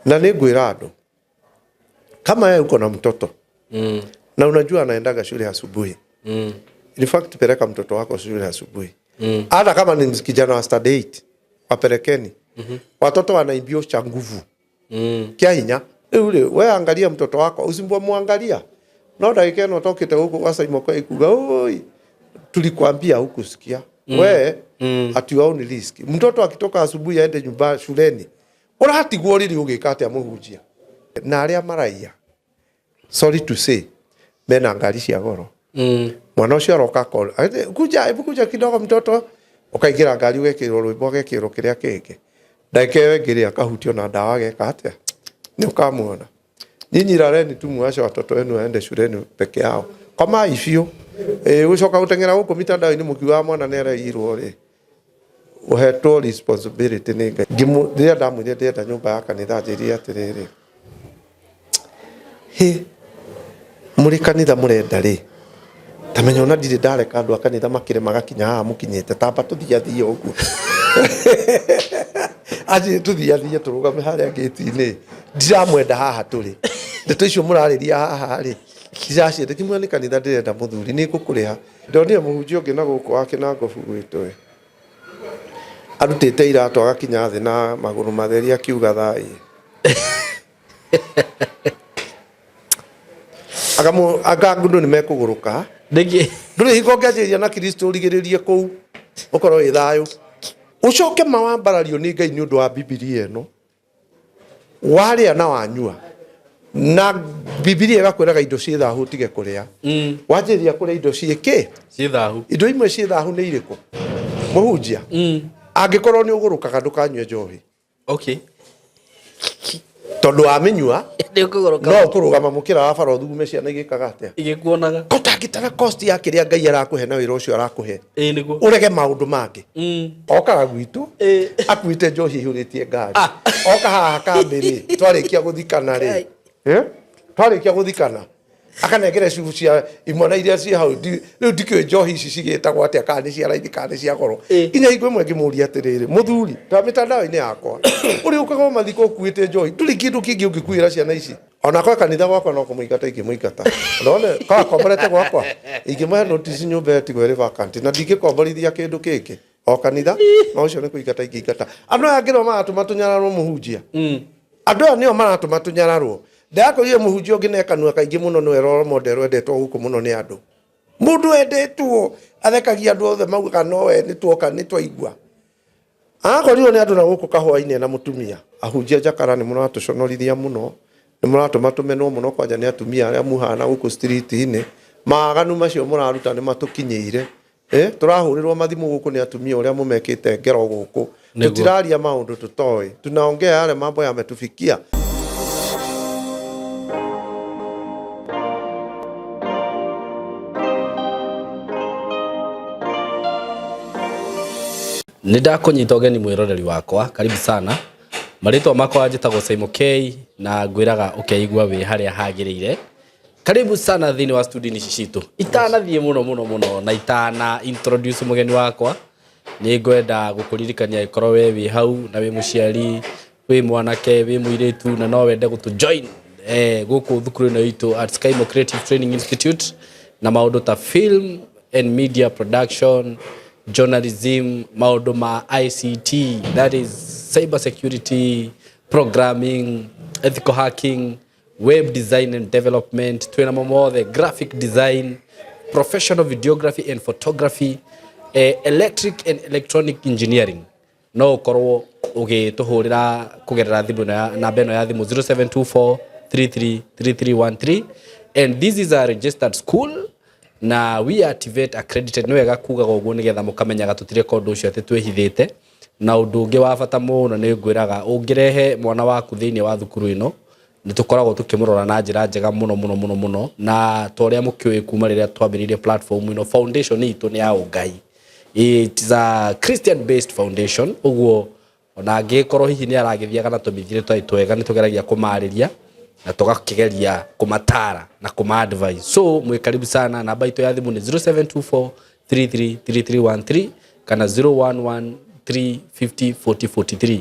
Na ningwira andu kama wewe uko na mtoto na unajua anaendaga shule asubuhi, in fact peleka mtoto wako shule asubuhi. Hata kama ni kijana wa study 8 wapelekeni. Watoto wanaibio cha nguvu. Kia hinya ule wewe angalia mtoto wako, usimwangalia. Na dakika ino tokite huko wasa imoko ikuga oi tulikwambia huku sikia. Wewe atiwaoni risk. Mtoto akitoka asubuhi aende nyumba shuleni. Urahatigwo riri ugikate amuhujia. Na aria maraia. Sorry to say, mena ngari cia goro. Mwana ucio aroka call. Kuja kidogo mtoto. Ukaingira ngari wekirwo rwimbo gekirwo kiria kingi. Ndake wengiria akahutio na dawa geka atia. Ni ukamuona. Nyinyi rareni tu muache watoto wenu waende shuleni peke yao. Kama ifio ucoka utengera guko mitandao-ini mukiuga mwana nere irwo ri. Uhetwo responsibility ni Ngai. Ngimu ria ndamwire ndenda nyumba ya kanitha njiri atiriri. Muri kanitha murenda ri. Tamenya ona ndire ndareka andu akanitha makire magakinya haha mukinyite tamba tuthiathie uguo. Aje tuthiathie turugame haria gate-ini. Ndiramwenda haha turi. Ndeto icio murariria haha ri. Kizaci ndikimwe ni kanitha ndirenda muthuri ni gukuriha. Ndonire muhunjia ungi na guku wake na ngobu gwitwe. Arutite iratu agakinya thi na maguru matheri akiuga thai. Agangundu ni mekuguruka. Ndigi. Nduri hikongejeria na Kristo rigiririe kou. Ukorwo wi thayo. Ucoke mawambarario ni Ngai ni undu wa Biblia eno. Waria na wanyua. Na Biblia igakwiraga indo cie thahu tige kuria. Wanjiria kuria indo cie ki? Cie thahu. Indo imwe cie thahu ni iriku? Muhunjia. Angikorwo ni ugurukaga ndukanywe njohi. Okay. Tondu amenyua ni ukuguruka. No kurugama mukira wa baro thugume ciana igikaga atia? Igikuonaga. Kotangitara cost ya kiria Ngai arakuhe na wira ucio arakuhe. Niguo. Urege maundu mangi. Okaga gwitu. Akuite njohi ihuritie ngari. Oka haha kambiri. Twarikia guthikana ri. Twarikia guthikana. Akanengere cubu cia imwana iria cia hau riu ndikio njohi ici cigitagwo atia kana cia raithi kana cia goro. Inya igwe mwe ngimuria atiriri muthuri ta mitandao-ini yakwa uri ukaga mathiko ukuite njohi nduri kindu kingi ungikuira ciana ici ona kwa kanitha gwakwa no kumuingata ikimuingata ndone ka komborete gwakwa ikimuhe notice nyumba yetigwo iri vacant na ndingikomborithia kindu kiki o kanitha no ucio ni kuingata ingingata andu angiro maratuma tunyararwo muhunjia andu aya nio maratuma tunyararwo ndako ye muhunjia ungi nekanua kaingi muno no role model wendetwo guku muno ni andu mundu endetwo athekagia andu othe mauga no we ni tuoka ni twaigua akorirwo ni andu na guku kahwa-ini na mutumia ahunjia jakara ni muno atuconorithia muno ni muratuma tumenwo muno kwanja ni atumia aria muhana guku street-ini maganu macio muraruta ni matukinyiire turahurirwo mathimu guku ni atumia uria mumekite ngero guku tutiraria maundu tutoi tunaongea yale mambo yametufikia. Nidakunyita ugeni mwiroreri wakwa karibu sana maritwa makwa njitagwo Simon K na ngwiraga ukeigua wi haria hagirire karibu sana thini wa studio ni citu itanathie muno na itana introduce mugeni wakwa ni ngwenda gukuririkania ikorwo we wi hau na wi muciari wi mwanake wi muiritu na no wende gutu join guku thukuru no itu at Skymo Creative Training Institute na maundu ta film and media production, journalism, maundu ma ICT, that is cyber security, programming, ethical hacking, web design and development, twina the graphic design, professional videography and photography, electric and electronic engineering. No korwo ugituhurira kugerera thimu na beno ya thimu 0724333313 and this is a registered school na we activate accredited. Nwega kuga goguo nigetha mukamenyaga tutire kondu ucio ati twihithite na undu ungi wa bata muno ni ngwiraga ungirehe mwana waku thiini wa thukuru ino nitukoragwo tukimurora na njira njega muno na toria mukiwe kuma riria twambiririe platform ino. Foundation itu ni ya Ngai. It is a Christian based foundation. Uguo ona ngikorwo hihi ni aragithiaga na tumithire twega ni tugeragia kumariria na tugakigeria kumatara na kuma-advise. So mwe karibu sana. Namba itu ya thimu ni 0724333313 kana 0113504043.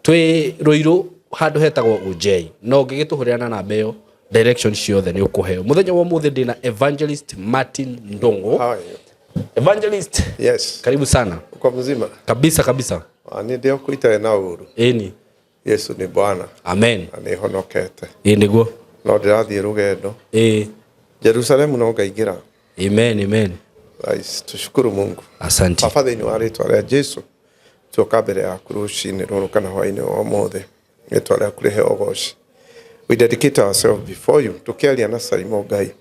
Twe Ruiru handu hetagwo Ujei no ngigituhurira na mbeyo direction ciothe ni ukuheo muthenya wa muthe ndina Evangelist Martin Ndongo. Evangelist, yes, karibu sana. Uko mzima? Kabisa. Ni ndio kuita na uru. Eni. Yesu ni Bwana. Amen. Ani honokete. Niguo. No ndirathie rugendo. Jerusalemu no ngaingira. Amen. Tushukuru Mungu. Asante. Baba thini wa ritwa ria Jesu. Tuoka mbere yaku rucini ruru kana hwaini wa mothe. Ritwa riaku riheo goci. We dedicate ourselves before you. Tukiaria na Salimo Ngai.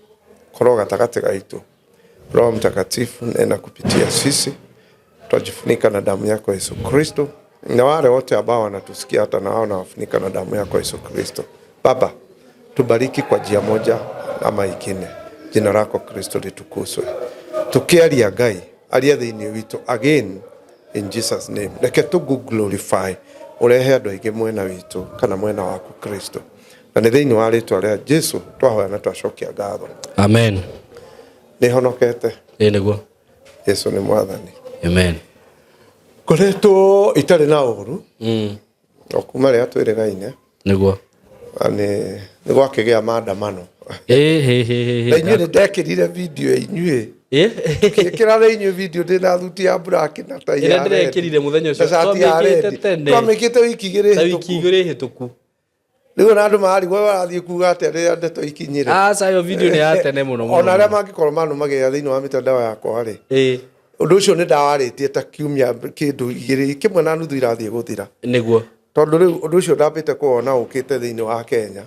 Korwo gatagati gaitu. Roho Mtakatifu nena kupitia sisi. Tujifunika na damu yako Yesu Kristo. Na wale wote ambao wanatusikia hata na wao nawafunika na damu yako Yesu Kristo. Baba, tubariki kwa njia moja ama ingine. Jina lako Kristo litukuzwe. Tukiaria Ngai aria thiini witu again in Jesus name. Reke tu glorify urehe andu aingi mwena witu kana mwena waku Kristo. Na ni thiini wa ritwa ria Jesu twahoya na twacokia ngatho. Amen. Ni honokete. Niguo. Yesu ni mwathani. Amen. Koretwo itari na uru. Okuma ria twirigaine. Niguo. Ani niguo akigia maandamano. Inyuĩ ndekirire video inyuĩ. Kĩkĩra inyuĩ video ndĩna thuti ya black na tai ya red. Ĩrĩa ndĩrekĩrire mũthenya ũcio. Twamĩkĩte tene. Twamĩkĩte wiki igĩrĩ hĩtũku. Rĩu na andũ marigwo barathiĩ kuga atĩ rĩrĩa ndeto ikinyire. Aca yo video nĩ ya tene mũno. Ona arĩa mangĩkorwo manũmagĩrĩra thĩinĩ wa mitandao yakwa-rĩ. Ũndũ ũcio nĩ ndawarĩtie ta kiumia kĩndũ igĩrĩ kĩmwe na nuthu irathiĩ gũthira. Nĩguo. Tondũ rĩu ũndũ ũcio ndambĩte kuona ũkĩte thĩinĩ wa Kenya.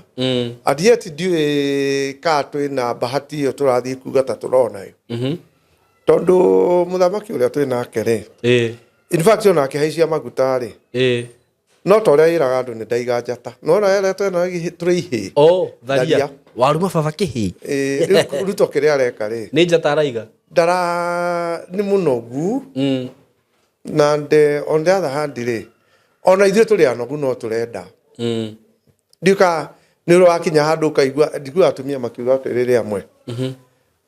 And yet ndiũĩ ka twĩna bahati ĩyo tũrathiĩ kuga ta tũronayo. Tondũ mũthamaki ũrĩa twĩ nake-rĩ. In fact onake haicia maguta-rĩ. No ta ũrĩa ĩraga andũ nĩ ndaiga njata. No na yere twena tũrĩ ihĩ. Tharia. Waruma baba kĩhĩ. Rĩu Ruto kĩrĩa areka-rĩ. Nĩ njata araiga. Nĩ mũnogu. Na on the other hand-rĩ. Ona ithuĩ tũrĩ anogu no tũrenda. Ndiuka nĩ ũrakinya handũ kaigua ndigua atumia makiuga atĩrĩrĩ amwe.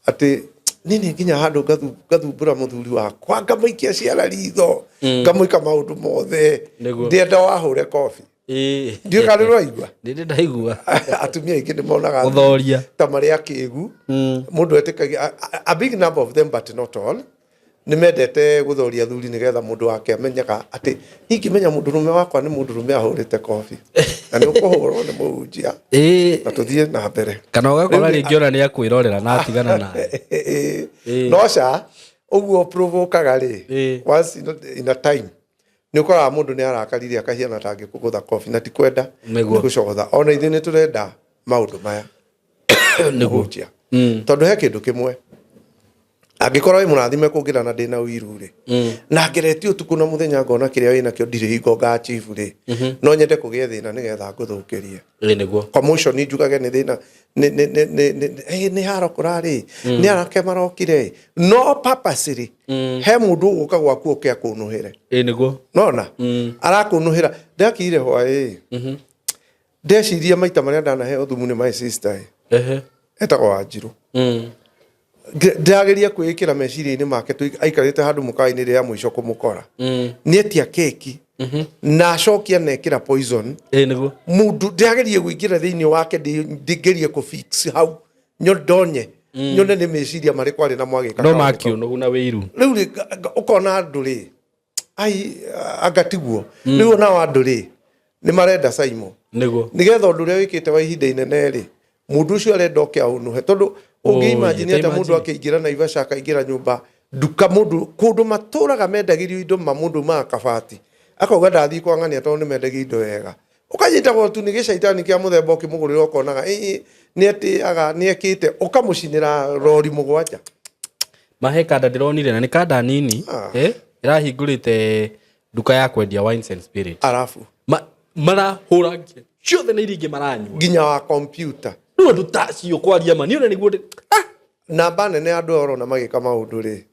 Atĩ nini nginya handũ gathumbũra mũthuri wakwa ngamaikia ciara ritho ngamũika maũndũ mothe ndĩenda wahũre kobi. Ndiuka nĩ ũraigua. Nĩ ndaigua. Atumia aingĩ nĩ monaga gũthoria ta marĩa kĩgu. Mũndũ etĩkagia a big number of them but not all. Nĩ mendete gũthoria thuri nĩgetha mũndũ wake amenyaga atĩ ingĩmenya mũndũrũme wakwa nĩ mũndũrũme ahũrĩte kobi. Na nĩ ũkũhũrwo nĩ mũhunjia. Na tũthiĩ na mbere. Kana ũgakora rĩngĩ ona nĩ akwĩrorera na atigana nawe. No ca ũguo provoke-aga-rĩ once in a time nĩ ũkoraga mũndũ nĩ arakarire akahiana ta angĩkũgũtha kobi na ti kwenda nĩ gũcogotha. Ona ithuĩ nĩ tũrenda maũndũ maya nĩgũnjia. Tondũ he kĩndũ kĩmwe angĩkorwo wĩ mũrathime kũngĩra na ndĩna ũiru-rĩ na ngeretie ũtukũ na mũthenya ngona kĩrĩa wĩnakĩo ndirĩ hingo ngachibu-rĩ no nyende kũgĩa thĩna nĩgetha ngũthũkĩrie. Nĩguo. Commotion njugage nĩ thĩna nĩ haro kũrarĩ nĩ arake marokire no purposely he mũndũ ũgũka gwaku ũke akũnũhĩre. Nĩguo. Nona arakũnũhĩra ndakire hwaĩ ndeciria maita marĩa ndanaheo thumu nĩ my sister etagwo Wanjiru. Ndageria kwĩkĩra meciria-inĩ make aikarĩte handũ mũkawa-inĩ rĩrĩa mũico kũmũkora nĩ etia keki na acokia nekĩra poison. Nĩguo. Mũndũ ndagerie gwĩkĩra thĩinĩ wake ndĩgerie kũ-fix hau ndonye nyone nĩ meciria marĩ kwarĩ na mwagĩka no makĩũnũgu na wĩiru. Rĩu ũkona andũ-rĩ angatiguo rĩu onao andũ-rĩ nĩ marenda Simon. Nĩguo. Nĩgetha ũndũ ũrĩa wĩkĩte wa ihinda inene-rĩ mũndũ ũcio arenda oke aũnũhe tondũ ũngĩimagine atĩ mũndũ akĩingĩra Naivasha akaingĩra nyũmba nduka mũndũ kũndũ matũraga mendagĩrio indo mũndũ ma kabati akauga ndathiĩ kwang'ania tondũ nĩ mendagio indo wega ũkanyitagwo tu nĩ gĩcaitani kĩa mũthemba ũkĩmũgũrĩra ũkonaga nĩ atĩaga nĩ ekĩte ũkamũcinĩra rori mũgwanja. Mahe kanda ndĩronire na nĩ kanda nini ĩrahingũrĩte nduka ya kwendia wines and spirits. Arafu marahũra ciothe nĩ iria ingĩ maranyua nginya wa computer. Rĩu andũ tacio kwaria ma niona nĩguo namba nene andũ orona magĩka maũndũ-rĩ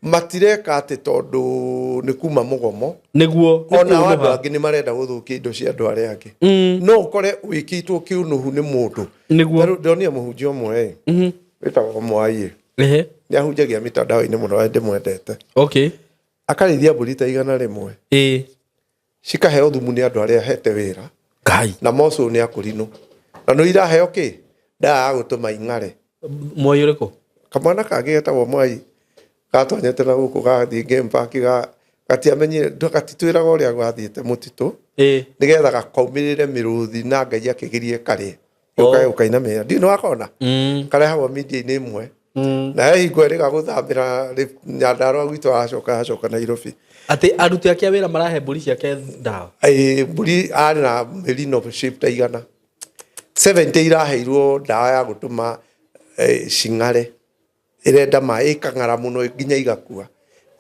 matireka atĩ tondũ nĩ kuma mũgomo nĩguo ona andũ angĩ nĩ marenda gũthũkia indo cia andũ arĩa angĩ no ũkore wĩkĩtwo kĩũnũhu nĩ mũndũ nĩguo. Ndonia mũhunjia ũmwe wĩtagwo Mwai nĩ ahunjagia mitandao-inĩ mũno ndĩmwendete. Akarĩithia mbũri ta 100 cikaheo thumu nĩ andũ arĩa hete wĩra Ngai. Na moco nĩ akũrinũ. Na nĩ iraheo kĩ? Ndawa ya gũtũma ing'are. Mwai ũrĩkũ? Kamwana kangĩ getagwo Mwai gatonyete na gũkũ gathiĩ game park gatiamenyire gatitwĩraga ũrĩa gathiĩte mũtitũ nĩgetha gakaumĩrĩre mĩrũthi na Ngai akĩgirie karĩe ũkainamĩrĩra ndio wakona karehagwo media-inĩ ĩmwe na hingo ĩrĩ gagũthambĩra Nyandarũa gwitũ acoka Nairobi atĩ aruti ake a wĩra marahe mbũri ciake ndawa mbũri arĩ na merino shape ta igana 70 iraheirwo ndawa ya gũtũma cing'are irenda maĩ ikang'ara mũno nginya igakua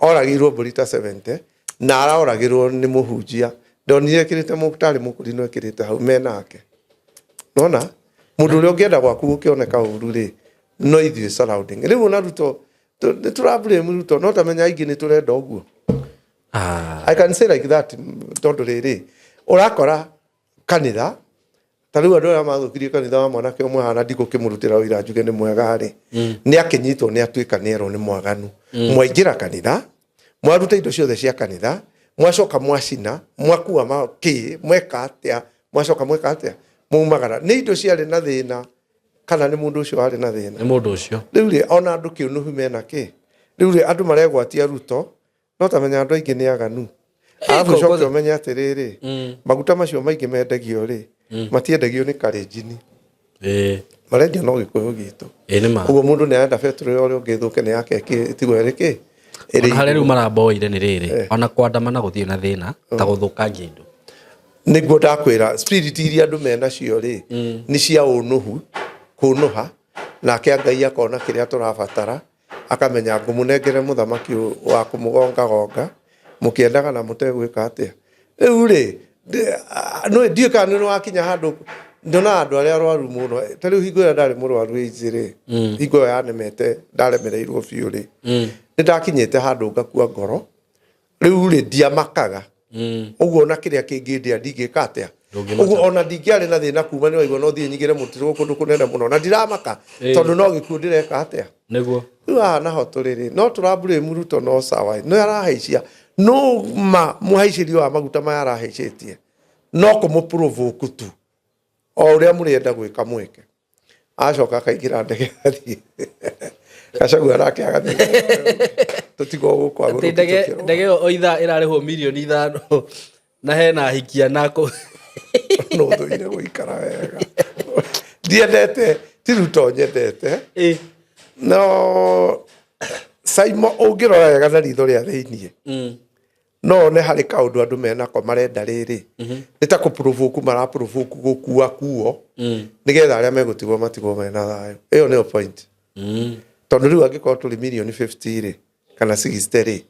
oragirwo mbũri ta 70 na aroragirwo nĩ mũhunjia ndonire kĩrĩte mũtarĩ mũkũrinũ kĩrĩte hau menake nona mũndũ ũrĩa ũngĩenda gwaku gũkĩoneka ũru rĩ no ithuĩ surrounding rĩu na Ruto nĩ tũrablame Ruto no tamenya aingĩ nĩ tũrenda ũguo I can say like that tondũ rĩrĩ ũrakora kanitha tarĩu andũ arĩa mathũkirie kanitha wa mwanake ũmwe hana ndikũkĩmũrutĩra wĩra njuge nĩ mwega rĩ nĩ akĩnyitwo nĩ atuĩka nĩ erwo nĩ mwaganu mwaingĩra kanitha mwaruta indo ciothe cia kanitha mwacoka mwacina mwakua makĩ mweka atĩa mwacoka mweka atĩa muumagara nĩ indo ciarĩ na thĩna kana nĩ mũndũ ũcio arĩ na thĩna nĩ mũndũ ũcio rĩu rĩ ona andũ kĩũnũhu mena kĩ rĩu rĩ andũ maregwatia Ruto no tamenya andũ aingĩ nĩ aganu arabu coke ũmenye atĩrĩrĩ maguta macio maingĩ mendagio rĩ matiendagio nĩ Kalenjin marendio no Gĩkũyũ gitũ ũguo mũndũ nĩ arenda betũrũ ũrĩa ũngĩthũke nĩ yake tigwo ĩrĩ kĩ harĩa rĩu maramboire nĩ rĩrĩ ona kwandamana gũthiĩ na thĩna ta gũthũkangia indo nĩguo ndakwĩra spirit iria andũ mena cio rĩ nĩ cia ũnũhu kũnũha nake Ngai akona kĩrĩa tũrabatara akamenya ngũmũnengere mũthamaki wa kũmũgonga mũkĩendaga na mũtegwĩka atĩa rĩu rĩ no ndiĩ kana nĩ wakinya handũ ndona andũ arĩa arwaru mũno tarĩu hingo ĩrĩa ndarĩ mũrwaru ĩjĩ rĩ hingo ĩyo yanemete ndaremereirwo biũ rĩ nĩ ndakinyĩte handũ ngakua ngoro rĩu rĩ ndiamakaga ũguo na kĩrĩa kĩngĩ ndĩa ndingĩka atĩa ũguo ona ndingĩarĩ na thĩna kuma nĩ waigua no thiĩ nyigĩre mũtitũ kũndũ kũnene mũno na ndiramaka tondũ no gĩkuũ ndĩreka atĩa nĩguo rĩu haha naho tũrĩrĩ no tũrablame Ruto no sawa no arahaicia no mũhaicĩrio wa maguta maya arahaicĩtie no kũmũprovoke tu o ũrĩa mũrĩenda gwĩka mweke acoka akaingĩra ndege athiĩ Gachagua nake agathiĩ tũtigwo gũkũ agũrũ ndege o ithaa ĩrarĩhwo mirioni 5 na hena hikia nako no thũire gũikara wega ndiendete ti Ruto nyendete no Simon ũngĩrora wega na ritho rĩa thĩiniĩ no nĩ harĩ kaũndũ andũ menako marenda rĩrĩ nĩ ta kũprovoke maraprovoke gũkua kuo nĩgetha arĩa megũtigwo matigwo mena thayũ ĩyo nĩyo point tondũ rĩu angĩkorwo tũrĩ mirioni 50 rĩ kana 60 rĩ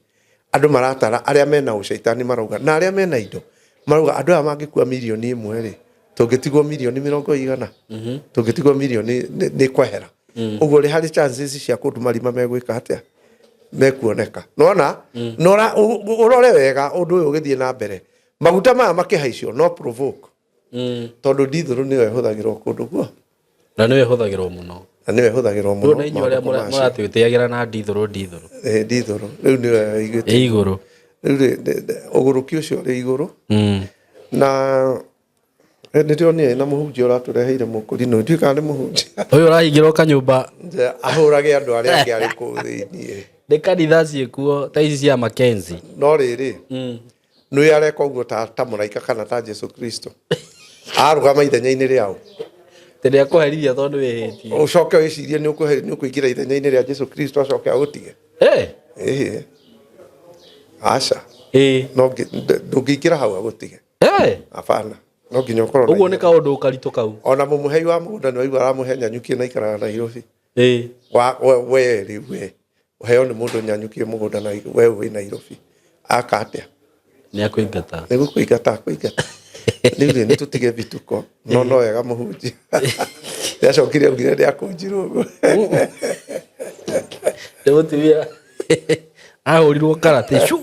andũ maratara arĩa mena ũcaitani marauga na arĩa mena indo marauga andũ aya mangĩkua mirioni 1 rĩ tũngĩtigwo mirioni 100 tũngĩtigwo mirioni nĩ kwehera ũguo rĩ harĩ chances cia kũndũ marima megwĩka atĩa mekuoneka nona nora ũrore wega ũndũ ũyũ ũgĩthiĩ na mbere maguta maya makĩhaicio no provoke tondũ ndithũrũ nĩyo ĩhũthagĩrwo kũndũ guo na nĩyo ĩhũthagĩrwo mũno na nĩyo ĩhũthagĩrwo mũno na inyuĩ arĩa mũratwĩtĩagĩra na ndithũrũ ndithũrũ rĩu nĩyo ĩigĩte igũrũ rĩu ũgũrũki ũcio ũrĩ igũrũ na nĩndĩonire na mũhunjia ũratũreheire mũkũrinũ ndiũĩ kana nĩ mũhunjia ũyũ ũrahingĩrwo kanyũmba ahũrage andũ arĩa angĩ arĩ kũu thĩiniĩ nĩ kanitha ciĩkuo ta ici cia Makenzi no rĩrĩ nĩ areka ũguo ta mũraika kana ta Jesu Kristo arũgama ithenya-inĩ rĩao tene akũherithia tondũ wĩhĩtie ũcoke wĩcirie nĩ ũkũingĩra ithenya-inĩ rĩa Jesu Kristo acoke agũtige aca no ndũngĩingĩra hau agũtige abana no nginya ũkorwo ũguo nĩ kaũndũ karitũ kau ona mũmũhei wa mũgũnda nĩ waigua aramũhe nyanyukie na ikaraga Nairobi we rĩu we ũheo nĩ mũndũ nyanyukie mũgũnda na we wĩ Nairobi aka atĩa nĩ akũingata nĩ gũkũingata akũingata rĩu nĩ tũtige vituko no wega mũhunjia nĩacokire augire nĩ akũnjirwo ũguo nĩ mũtumia ahũrirwo karatĩ cu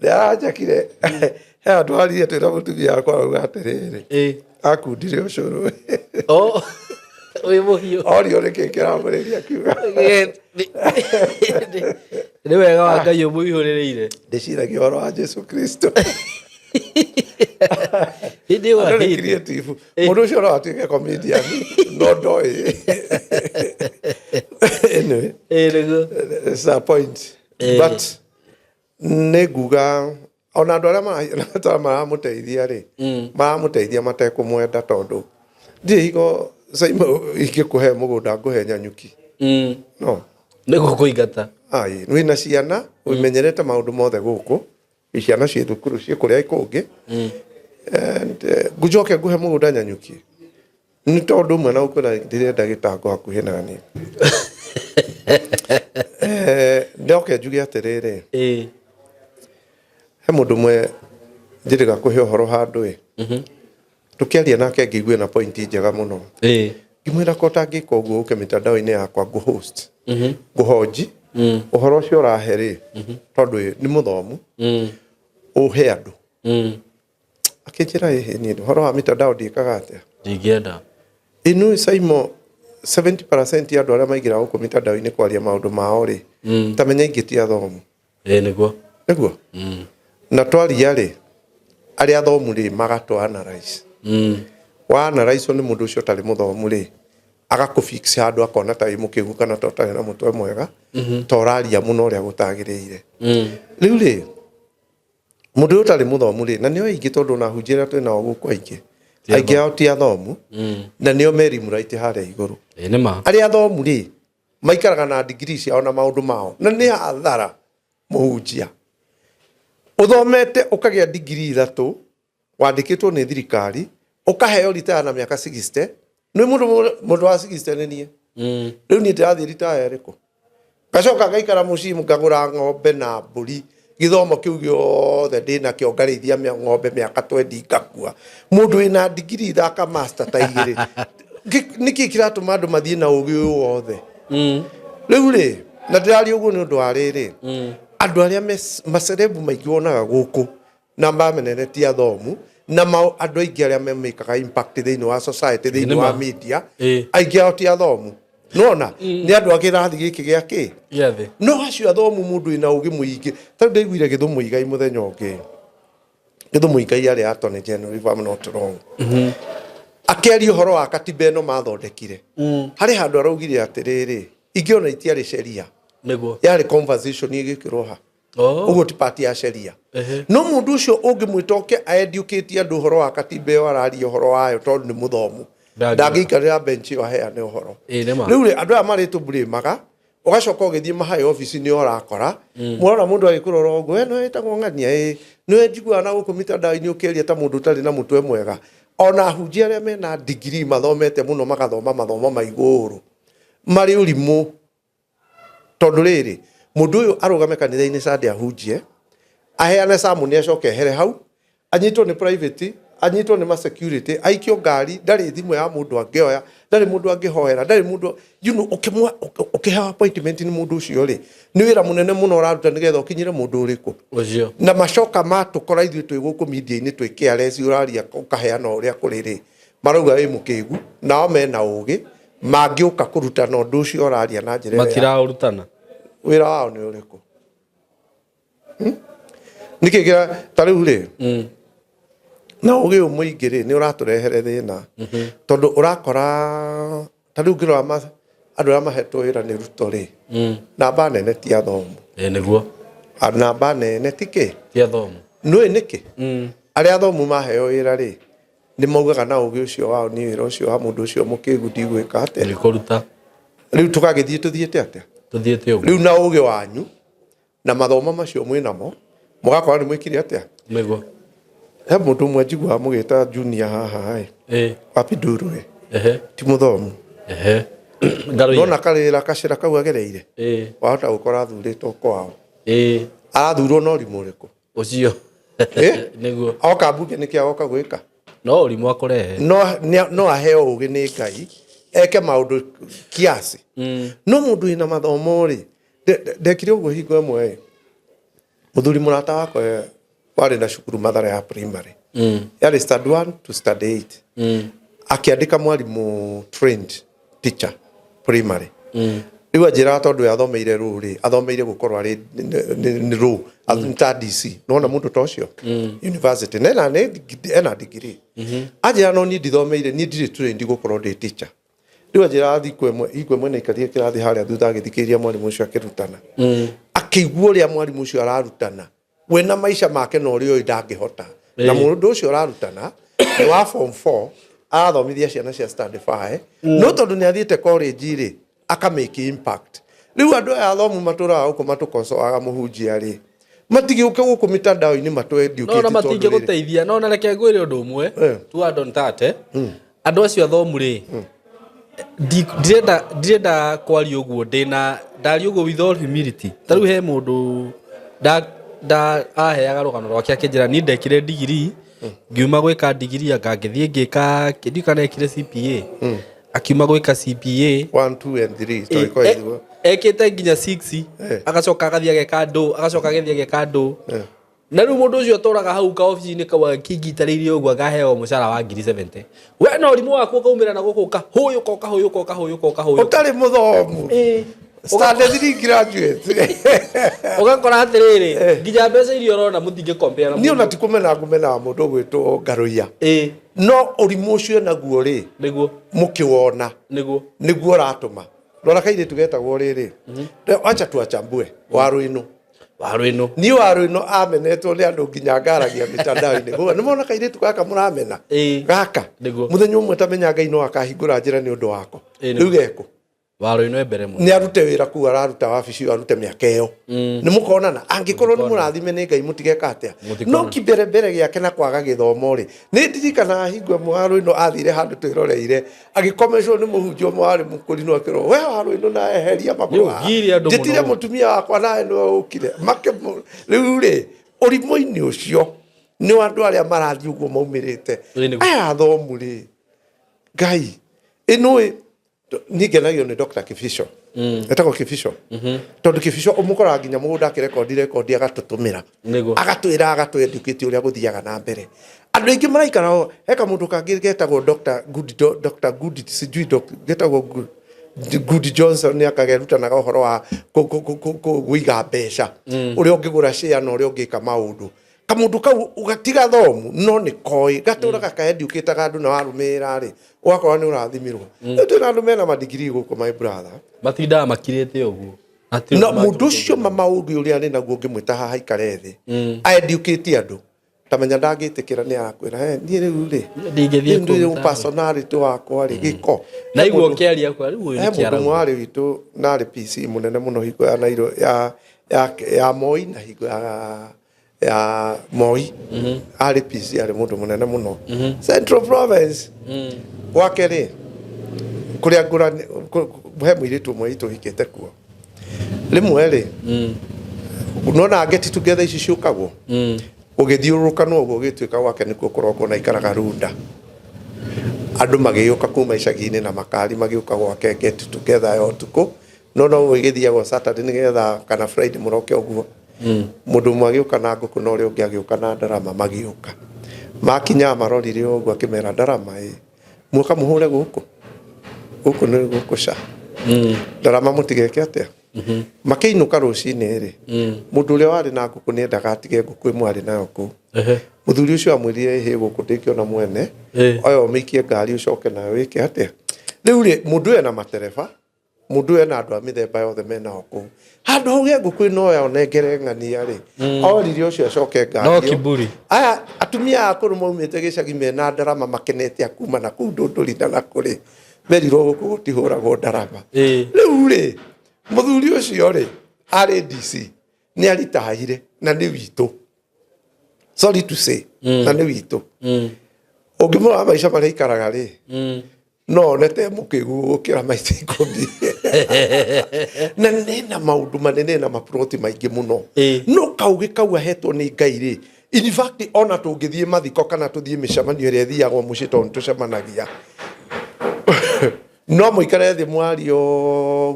nĩaranjakire he andũ arire twĩna mũtumia wakwa arauga atĩrĩrĩ akundire ũcũrũ wĩ mũhiũ orio nĩkĩ kĩramũrĩria akiuga nĩ wega wa Ngai ũmũihũrĩrĩire ndĩciragia ũhoro wa Jesu Kristo Hindi wa ni creative mundu cio no atuike comedian no ndoi anyway it's a point but neguga ona andu aria maramuteithia ri maramuteithia matekumwenda tondu ndigo Saimo ingikuhe mugunda nguhe nyanyuki no nego kuigata ai wina ciana umenyerete maundu mothe guku ciana cie thukuru cie kuria ikungi and ngujoke nguhe mugunda nyanyuki ni tondu mwe na ukura ndirenda gitango hakuhi na ni ndoke njuge atiriri he mundu mwe ndiriga kuhe uhoro handu tukiaria nake ngigwe na point njega muno ngimwira ko tangika uguo uke mitandao-ini yakwa ngu host nguhoji uhoro ucio uraheri tondu ni muthomu uhe andu akinjira ni uhoro wa mitandao ndikaga atia ndingienda inu Saimo 70% ya andu aria maigira guku mitandao-ini kwaria maundu mao ri tamenya ingitia thomu niguo na twaria ri aria thomu ri magato analyze wa analyze ni mundu ucio tari muthomu ri agakufix handu akona ta imukigu kana to tari na mutwe mwega toraria muno ria gutagiriire riu ri mundu ucio tari muthomu ri na nio ingi tondu na hunjira twina guku aingi aingi ao ti athomu na nio meri muraiti haria iguru nima aria athomu ri maikaraga na degree ciao na maundu mao na ni hathara muhunjia uthomete ukagia degree 3 wandikitwo ni thirikari ukaheo retire na miaka 60 ni mundu wa 60 ni nie riu ni ndirathi retire riko gacoka gaikara mucimu ngagura ng'ombe na mburi githomo kiu giothe ndina kio ngarithia ng'ombe miaka 20 ngakua mundu wina degree thaka master ta igiri niki kiratuma andu mathie na ugi wothe riu ri na ndirari uguo ni undu wa riri andu aria macerebu maingi wonaga guku na mamenene ti athomu na andu aingi aria memekaga impact thiini wa society thiini wa media aingi ao ti athomu nona ni andu agirathi giki giaki giathi no acio athomu mundu ina ugi muingi ta ndaiguire githumu igai muthenya ungi githumu igai aria attorney general if I'm not wrong akeri uhoro wa katiba eno mathondekire hari handu araugire atiriri ingiona itiari sheria niguo yari conversation igikirwo ha uguo ti party ya sheria no mundu ucio ungimwitoke educate andu uhoro wa katiba yo araria uhoro wayo tondu ni muthomu ndagiikarira bench yo aheane uhoro riu ri andu aya maritu blamaga ugacoka ugithie mahae office ni urakora murona mundu agikurora uguo eno etagwo ng'ania niwe njiguaga na guku mitandao-ini ukiaria ta mundu utari na mutwe mwega ona hunjia aria mena degree mathomete muno magathoma mathomo ma iguru mari urimu tondu riri mundu uyu arugame kanitha-ini Sunday ahunjie aheane samuni acoke ehere hau anyitwo ni private anyitwo ni ma security aikio ngari ndari thimu ya mundu angioya ndari mundu angihoera ndari mundu ukihewa appointment ni mundu ucio ri ni wira munene muno uraruta nigetha ukinyire mundu uriku ucio na macoka matukora ithuĩ twĩ gũkũ media-inĩ twĩ careless uraria ukaheana uria kuri ri marauga wi mukigu nao mena ũgĩ mangĩũka kũrutana ũndũ ũcio ũraria na njĩra matiraurutana wĩra wao nĩ ũrĩkũ nĩkĩ kĩra ta rĩu rĩ na ũgĩ mũingĩ rĩ nĩ ũratũrehere thĩna tondũ ũrakora ta rĩu ngĩrora andũ arĩa mahetwo wĩra nĩ Ruto rĩ namba nene ti athomu nĩguo namba nene ti kĩ ti athomu nĩũĩ nĩkĩ arĩa athomu maheo wĩra rĩ nĩ maugaga na ũgĩ ũcio wao nĩ wĩra ũcio wa mũndũ ũcio mũkĩgu ndigwĩka atĩa nĩ kũruta rĩu tũgagĩthiĩ tũthiĩte atĩa tuthiĩte ũguo rĩu na ũgĩ wanyu na mathomo macio mwĩ namo mũgakora nĩ mwĩkire atĩa nĩguo he mũndũ ũmwe njiguaga mũgĩta junior haha wapi nduru ti mũthomu nona karĩra kacĩra kau agereire wahota gũkora athurĩtwo kwao arathurwo na ũrimũ ũrĩkũ ũcio nĩguo oka mbunge nĩkĩ agoka gwĩka no ũrimũ akũrehe no aheo ũgĩ nĩ Ngai eke maũndũ kiasi no mũndũ wĩna mathomo rĩ ndekire ũguo hingo ĩmwe mũthuri mũrata wakwa warĩ na cukuru Mathare ya primary yarĩ stand 1 to stand 8 akiandĩka mwarimũ trained teacher primary riu njira tondu athomeire ruri athomeire gukorwo ari ni ru athinta DC nona mundu tocio university nena ena degree ajira no ni dithomeire ni ndiri trained gukorwo ndi teacher riu njira ikwe mwena ikarie kirathi haria thutha agithikiria mwarimu ucio akirutana akigua uria mwarimu ucio ararutana we na maisha make no rio ndangihota na mundu ucio ararutana wa form 4 athomithia ciana cia stand 5 no tondu ni athiete college ri aka make impact riu andu aya athomu maturaga guku matukocoaga muhunjia ri matigiuke guku mitandao-ini matwendiukite no na matinge guteithia no na reke ngwire undu umwe tu andon tate andu acio athomu ri direnda kwaria uguo ndari uguo with all humility tariu he mundu da aheaga rugano rwake akinjira ni ndekire degree ngiuma gwika degree akangithie ngika kidikana ekire CPA akiuma gwika CPA 1 2 and 3 stoiko izwo ekite nginya 6 agacoka agathia ageka ndo agacoka agethia ageka ndo na riu mundu ucio atoraga hau ka office-ini kawa kigitaririe uguo agaheo mucara wa 70 we no rimu wako kaumira na gukuka huyu utari muthomu standard 3 graduate ugakora atiriri nginya mbeca irio rona mutinge compare ni ona tikumena mundu gwitwo Ngaruia no urimu ucio naguo ri niguo mukiwona niguo ratuma rora kaire tugetagwo riri acha tuachambue waruino ni waruino amenetwo ni andu nginya ngaragia mitandao-ini go ni mona kaire tukaka muramena gaka muthenya umwe tamenya Ngai no akahingura njira ni undu wako riu geko waruino ebere mu ni arute wira ku araruta wabici arute miaka iyo ni mukonana angikorwo ni murathime ni Ngai mutigeka atia no kibere giake na kwaga githomo ri ni ndirikana hingo mwaruino athire handu twiroreire agikomeshwo ni muhunjio mwari mukuri no akiro we waruino na eheria makwa nditire mutumia wakwa nae no ukire make riu ri urimo-ini ucio ni andu aria marathi uguo maumirite aya athomu ri Ngai inui nigenagio ni Dr. Kifisho etako Kifisho tondu Kifisho umukora nginya mugunda akirekondi agatutumira agatweducate uria guthiaga na mbere andu ingi maraikara heka mundu kangi getagwo Dr. Good sijui getagwo Good Johnson ni akagerutanaga uhoro wa guiga mbeca uria ungigura share na uria ungika maundu kamundu kau ugatiga thomu no ni koi gaturaga kaeducate andu na warumira ri ugakorwo ni urathimirwo ndu na andu mena madigiri guku my brother matinda makirite uguo no mundu ucio maundu uria ni naguo ngimwita haha ikare thi aeducate andu tamenya ndagitikira ni arakwira ni riu ri ndingithie ku personality wakwa ri giko na iguo kiaria kwa riu ni kiara mwari witu nari PC munene muno hingo ya Nairo ya Moi na hingo ya Moi ari PC ari mundu munene muno Central Province gwake ri kuria ngura he mwiritu mwitu hikete kuo rimwe ri nona get together ici ciukagwo ugithiuruka no ugituika gwake nikuo kuroko na ikaraga runda andu magiyuka kuma icagi-ini na makari magiuka gwake get together yo tuko no ugithiagwo Saturday nigetha kana Friday muroke uguo mundu magiuka na nguku no ri ungi agiuka na ndarama magiuka makinya marorire uguo akimera ndarama muka muhure guku ni guku sha ndarama mutigeke atia makiinuka rucini ri mundu uria wari na nguku ni ndaga atige nguku imwe ari nayo ku muthuri ucio amwirire he guku ndikiona mwene oyo mikie ngari ucoke nayo wike atia riu ri mundu ena matereba mundu ena andu a mithemba yothe mena oku handu hau ge nguku ino ya onengere ng'ania ri orire ucio acoke ngari no kiburi aya atumia akuru maumite gicagi mena ndarama makenete akuma na kuu ndunduri na kuri merirwo guku gutihuragwo ndarama riu ri muthuri ucio ri ari DC ni aritahire na ni witu sorry to say na ni witu ungimura maisha maria ikaraga ri no nete mukigu gukira maita 10 na nena maundu manene na maproti maingi muno no kauge kau ahetwo ni Ngai ri in fact ona tungithie mathiko kana tuthie micemanio iria thiagwo mucii tondu tucemanagia no muikare thi mwario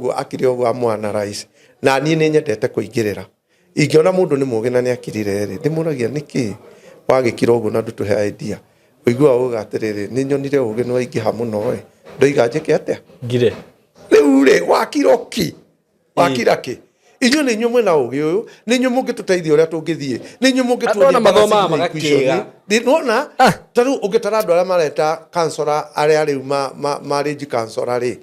guo akiri oguo amwana rais na ni nyendete kuingirira ingiona mundu ni mugina ni akirire ri ndimuragia niki wagikira oguo na ndutuhe idea uigua ugatiriri ni nyonire ugi no ingiha muno ndoiga njike atia ngire riu ri wakiroki wakira ki inyo nĩ inyuĩ mwena ũgĩ ũyũ nĩ inyuĩ mũngĩtũteithia ũrĩa tũngĩthiĩ nĩ inyuĩ Andũ mathomaga magakĩga. nona ta rĩu ũngĩtara andũ arĩa mareta kansora arĩa rĩu marĩnji kansora rĩ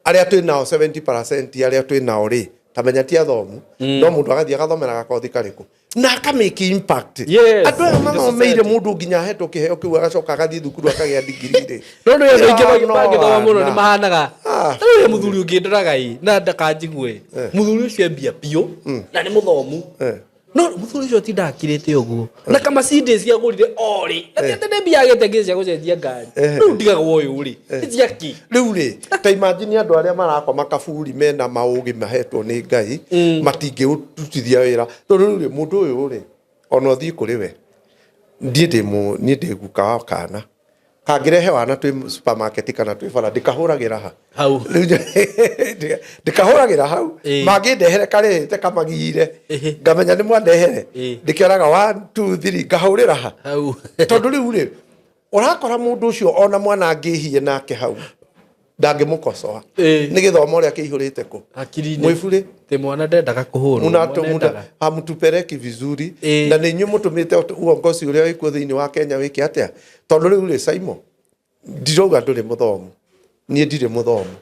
arĩa twĩ nao 70% arĩa twĩ nao rĩ tamenya ti athomu no mũndũ agathiĩ agathomera gakothi karĩkũ na akamake impact andũ aya mathomeire mũndũ nginya ahetwo kĩheo kĩu agacoka agathiĩ thukuru akagĩa degree rĩ no nĩ andũ aingĩ magĩthoma mũno nĩ mahanaga rĩu mũthuri ũngĩ ndoraga na ndakanjigue mũthuri ũcio ambia biũ na nĩ mũthomu no mũthuri ũcio tinda akirĩte ũguo na kama cindĩ ciagũrire orĩ atĩ nĩ mbia agĩte ngĩ cia gũcenjia ngari rĩu ndigagwo ũyũ rĩ ciaki rĩu rĩ ta imagine andũ arĩa marakoma kaburi mena maũgĩ mahetwo nĩ Ngai matingĩrutithia wĩra tondũ rĩu mũndũ ũyũ rĩ ona ũthiĩ kũrĩ we niĩ ndĩ guka wa kana kangĩrehe wana twĩ supermarket kana twĩ bara ndĩkahũragĩra hau ndĩkahũragĩra hau mangĩndehere karĩte kamagire ngamenya nĩ mwandehere ndĩkĩoraga 1 2 3 ngahũrĩra hau tondũ rĩu rĩ ũrakora mũndũ ũcio ona mwana angĩhie nake hau ndangĩmũkosoa nĩ gĩthomo ũrĩa kĩihũrĩte kũ mwĩburi te mwana ndendaga kũhũrwo hamtupeleki vizuri na nĩ inyuĩ mũtũmĩte uongozi ũrĩa wĩkuo thĩinĩ wa Kenya wĩke atĩa tondũ rĩu rĩ Simon ndirauga ndũrĩ mũthomu niĩ ndirĩ mũthomu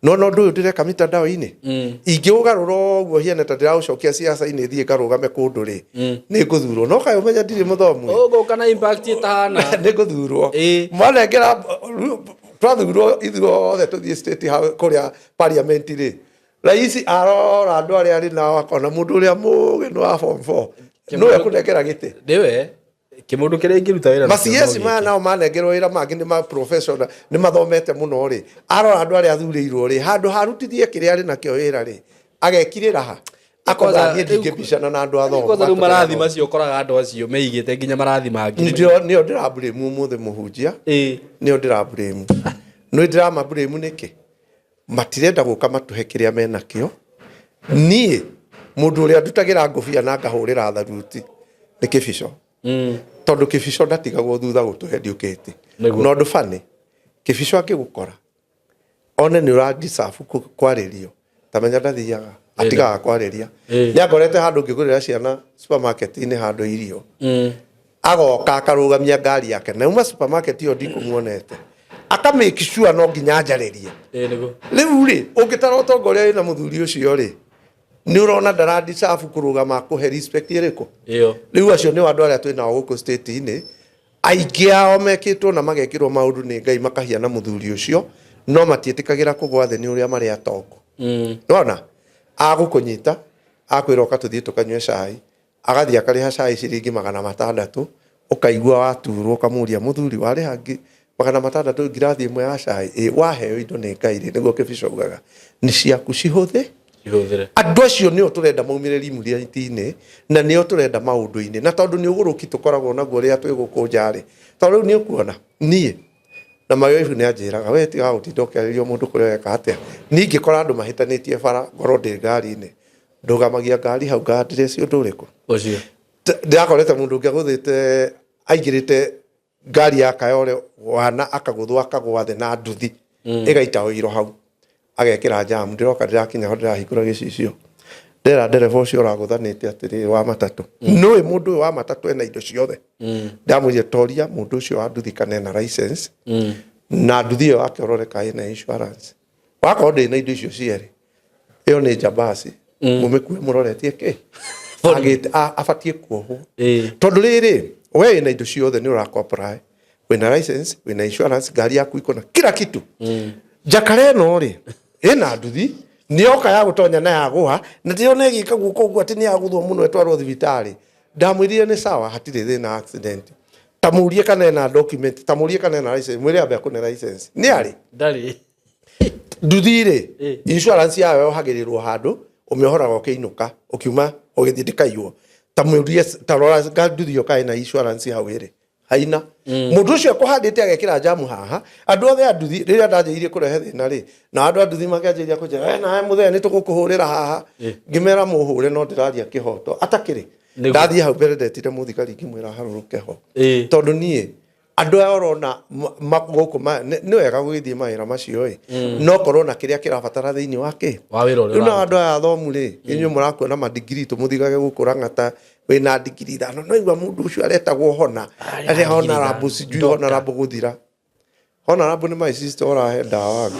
no ũndũ ũyũ ndĩreka mitandao-inĩ ingĩũgarũra ũguo hiana ta ndĩraũcokia siasa-inĩ thiĩ ngarũgame kũndũ rĩ nĩ ngũthurwo no kaĩ ũmenya ndirĩ mũthomu ũgũka na impact ĩtahana nĩ ngũthurwo mwanengera twathurwo ithuothe tũthiĩ state kũrĩa parliament rĩ raisi arora andũ arĩa arĩ nao akona mũndũ ũrĩa mũgĩ nĩ wa form 4 nĩwe kũnengera gĩtĩ nĩwe kĩmũndũ kĩrĩa ingĩruta wĩra maciesi maya nao manengerwo wĩra mangĩ nĩ ma professional nĩ mathomete mũno rĩ arora andũ arĩa athurĩirwo rĩ handũ harutithie kĩrĩa arĩ nakĩo wĩra rĩ agekirĩra ha akoza niĩ ndingĩbicana na andũ athomu rĩu marathi macio ũkoraga andũ acio meigĩte nginya marathi mangĩ nĩo ndĩraburĩmu ũmũthĩ mũhunjia nĩo ndĩraburĩmu nĩ ndĩramaburĩmu nĩkĩ matirenda gũka matũhe kĩrĩa menakĩo niĩ mũndũ ũrĩa ndutagĩra ngũbia na ngahũrĩra tharuti nĩ kĩbico tondũ kĩbico ndatigagwo thutha gũtũhe ndiũkĩte no ũndũ bani kĩbico akĩgũkora one nĩ ũrandisabu kwarĩrio tamenya ndathiaga atigaga kwarĩria nĩangorete handũ ngĩgũrĩra ciana supermarket-inĩ handũ irio agoka akarũgamia ngari yake na uma supermarket ĩyo ndikũmuonete akamake sure no nginya njarĩrie rĩu rĩ ũngĩtara ũtongoria wĩna mũthuri ũcio rĩ nĩ ũrona ndarandisabu kũrũgama kũhe respect ĩrĩkũ rĩu acio nĩ andũ arĩa twĩ nao gũkũ state-inĩ aingĩ ao mekĩtwo na magekĩrwo maũndũ nĩ Ngai makahiana mũthuri ũcio no matiĩtĩkagĩra kũgwa thĩ nĩ ũrĩa marĩ atongo nona agũkũnyita akwĩra ũka tũthiĩ tũkanyue cai agathiĩ akarĩha cai ciringi 600 ũkaigua waturwo ũkamũria mũthuri warĩ hangi 600 ngirathi ĩmwe ya cai waheo indo nĩ Ngai nĩguo kĩbico ugaga nĩ ciaku cihũthĩre andũ acio nĩo tũrenda maumĩrĩri mũrĩti-inĩ na nĩo tũrenda maũndũ-inĩ na tondũ nĩ ũgũrũki tũkoragwo naguo rĩrĩa twĩ gũkũ njarĩ tondũ nĩ ũkuona niĩ na mayoibu nĩ anjĩraga we tiga gũtinda ũkĩarĩrio mũndũ kũrĩa weka atĩa ningĩ kora andũ mahĩtanĩtie bara ngoro ndĩ ngari-inĩ ndũgamagia ngari hau ngandire cio ũndũ ũrĩkũ ũcio ndĩrakorete mũndũ ũngĩ agũthĩte aingĩrĩte ngari ya kayore wana akagũthwo akagwa thĩ na nduthi ĩgaita ũiro hau agekĩra jamu ndĩroka ndĩrakinya ho ndĩrahingũra gĩcicio ndera ndereba ũcio ũragũthanĩte atĩrĩ wa matatũ nũĩ mũndũ ũyũ wa matatũ ena indo ciothe ndamwĩrire toria mũndũ ũcio wa nduthi kana ena license na nduthi ĩyo akĩroreka ĩna insurance wakorwo ndĩ na indo icio cierĩ ĩyo nĩ njambasi mũmĩkue mũroretie kĩ abatiĩ kuohwo tondũ rĩrĩ we wĩna indo ciothe nĩ ũrakopply wĩna license wĩna insurance ngari yaku ikona kila kitu njakara ĩno rĩ ĩna nduthi nĩoka ya gũtonya na yagũha na ndĩona ĩgĩka guoko ũguo atĩ nĩ yagũthwo mũno ĩtwarwo thibitarĩ ndamwĩrire nĩ sawa hatirĩ thĩna accident tamũrie kana ena document tamũrie kana ena license mwĩre ambe akũne license nĩ arĩ ndarĩ nduthi rĩ insurance yayo yohagĩrĩrwo handũ ũmĩohoraga ũkĩinũka ũkiuma ũgĩthiĩ ndĩkaiywo tamũrie tarora nduthi yo kaĩ na insurance hau ĩrĩ haina mũndũ ũcio kũhandĩte agekĩra jamu haha andũ othe a nduthi rĩrĩa ndanjĩirie kũrehe thĩna rĩ na andũ a nduthi makĩanjĩria kũnjĩra nawe mũthenya nĩ tũgũkũhũrĩra haha ngĩmera mũhũre no ndĩraria kĩhoto atakĩrĩ ndathiĩ hau mbere ndetire mũthigari ngĩmwĩra harũrũke ho tondũ niĩ andå aya orona gå nä wega gå gä thiä mawä ra macio no korwo na kä rä a kä rabatara thä inä wa kä rä u na andå aya athomu rä inyuä må rakuona mandigiri tå må thigage gå kå rang'ata wä na ndigiri ithano no igua må ndå å cio aretagwo hona hona rambo cinjui hona rambo gå thira hona rambo nä my sister orahe ndawa waku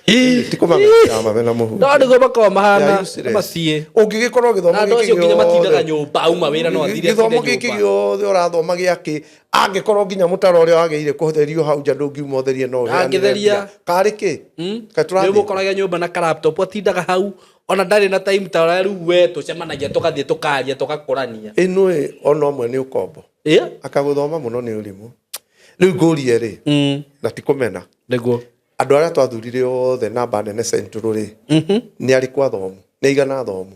gä tiko mamena mena muhu no ndigo bakoma mahana macie ungigikorwo githomo giki acio nginya matindaga nyumba auma wira no athire githomo giki giothe urathoma giaki angikorwo nginya mutaro uria wageire kutherio hau nja ndungiuma utherie no angitheria kari ki katurathi ni mukoraga nyumba na laptop atindaga hau ona ndari na time ta ura riu we tucemanagia tukathie tukaria tugakurania inu ona omwe ni ukombo akaguthoma muno ni urimu riu ngurie ri na tikumena niguo andå arä a twathurire othe namba nene central rä nä arä kwa thomu nä igana thomu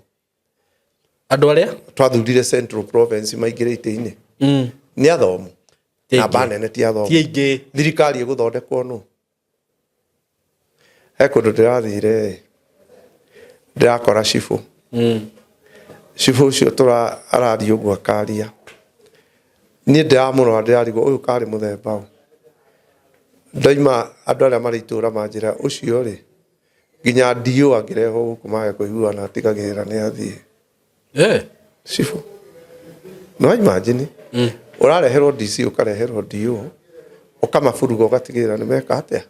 andå arä a twathurire central province maingä rä itä-inä nä athomu namba nene ti athomu thirikari ä gå thondekwo nå he kå ndå ndä rathire ndä rakora cibå å cio arathiä å guo akaria niä ndä ramå rora ndä rarigwo å yå karä må themba å ndaima andå arä a marä itå ra manjä ra å cio rä nginya ndiå angä rehwo gå kå mage kå iguana atigagä rä ra nä athiä cibå no imagine å rareherwo DC å kareherwo ndiå å kamaburuga å gatigä rä ra nä meka atä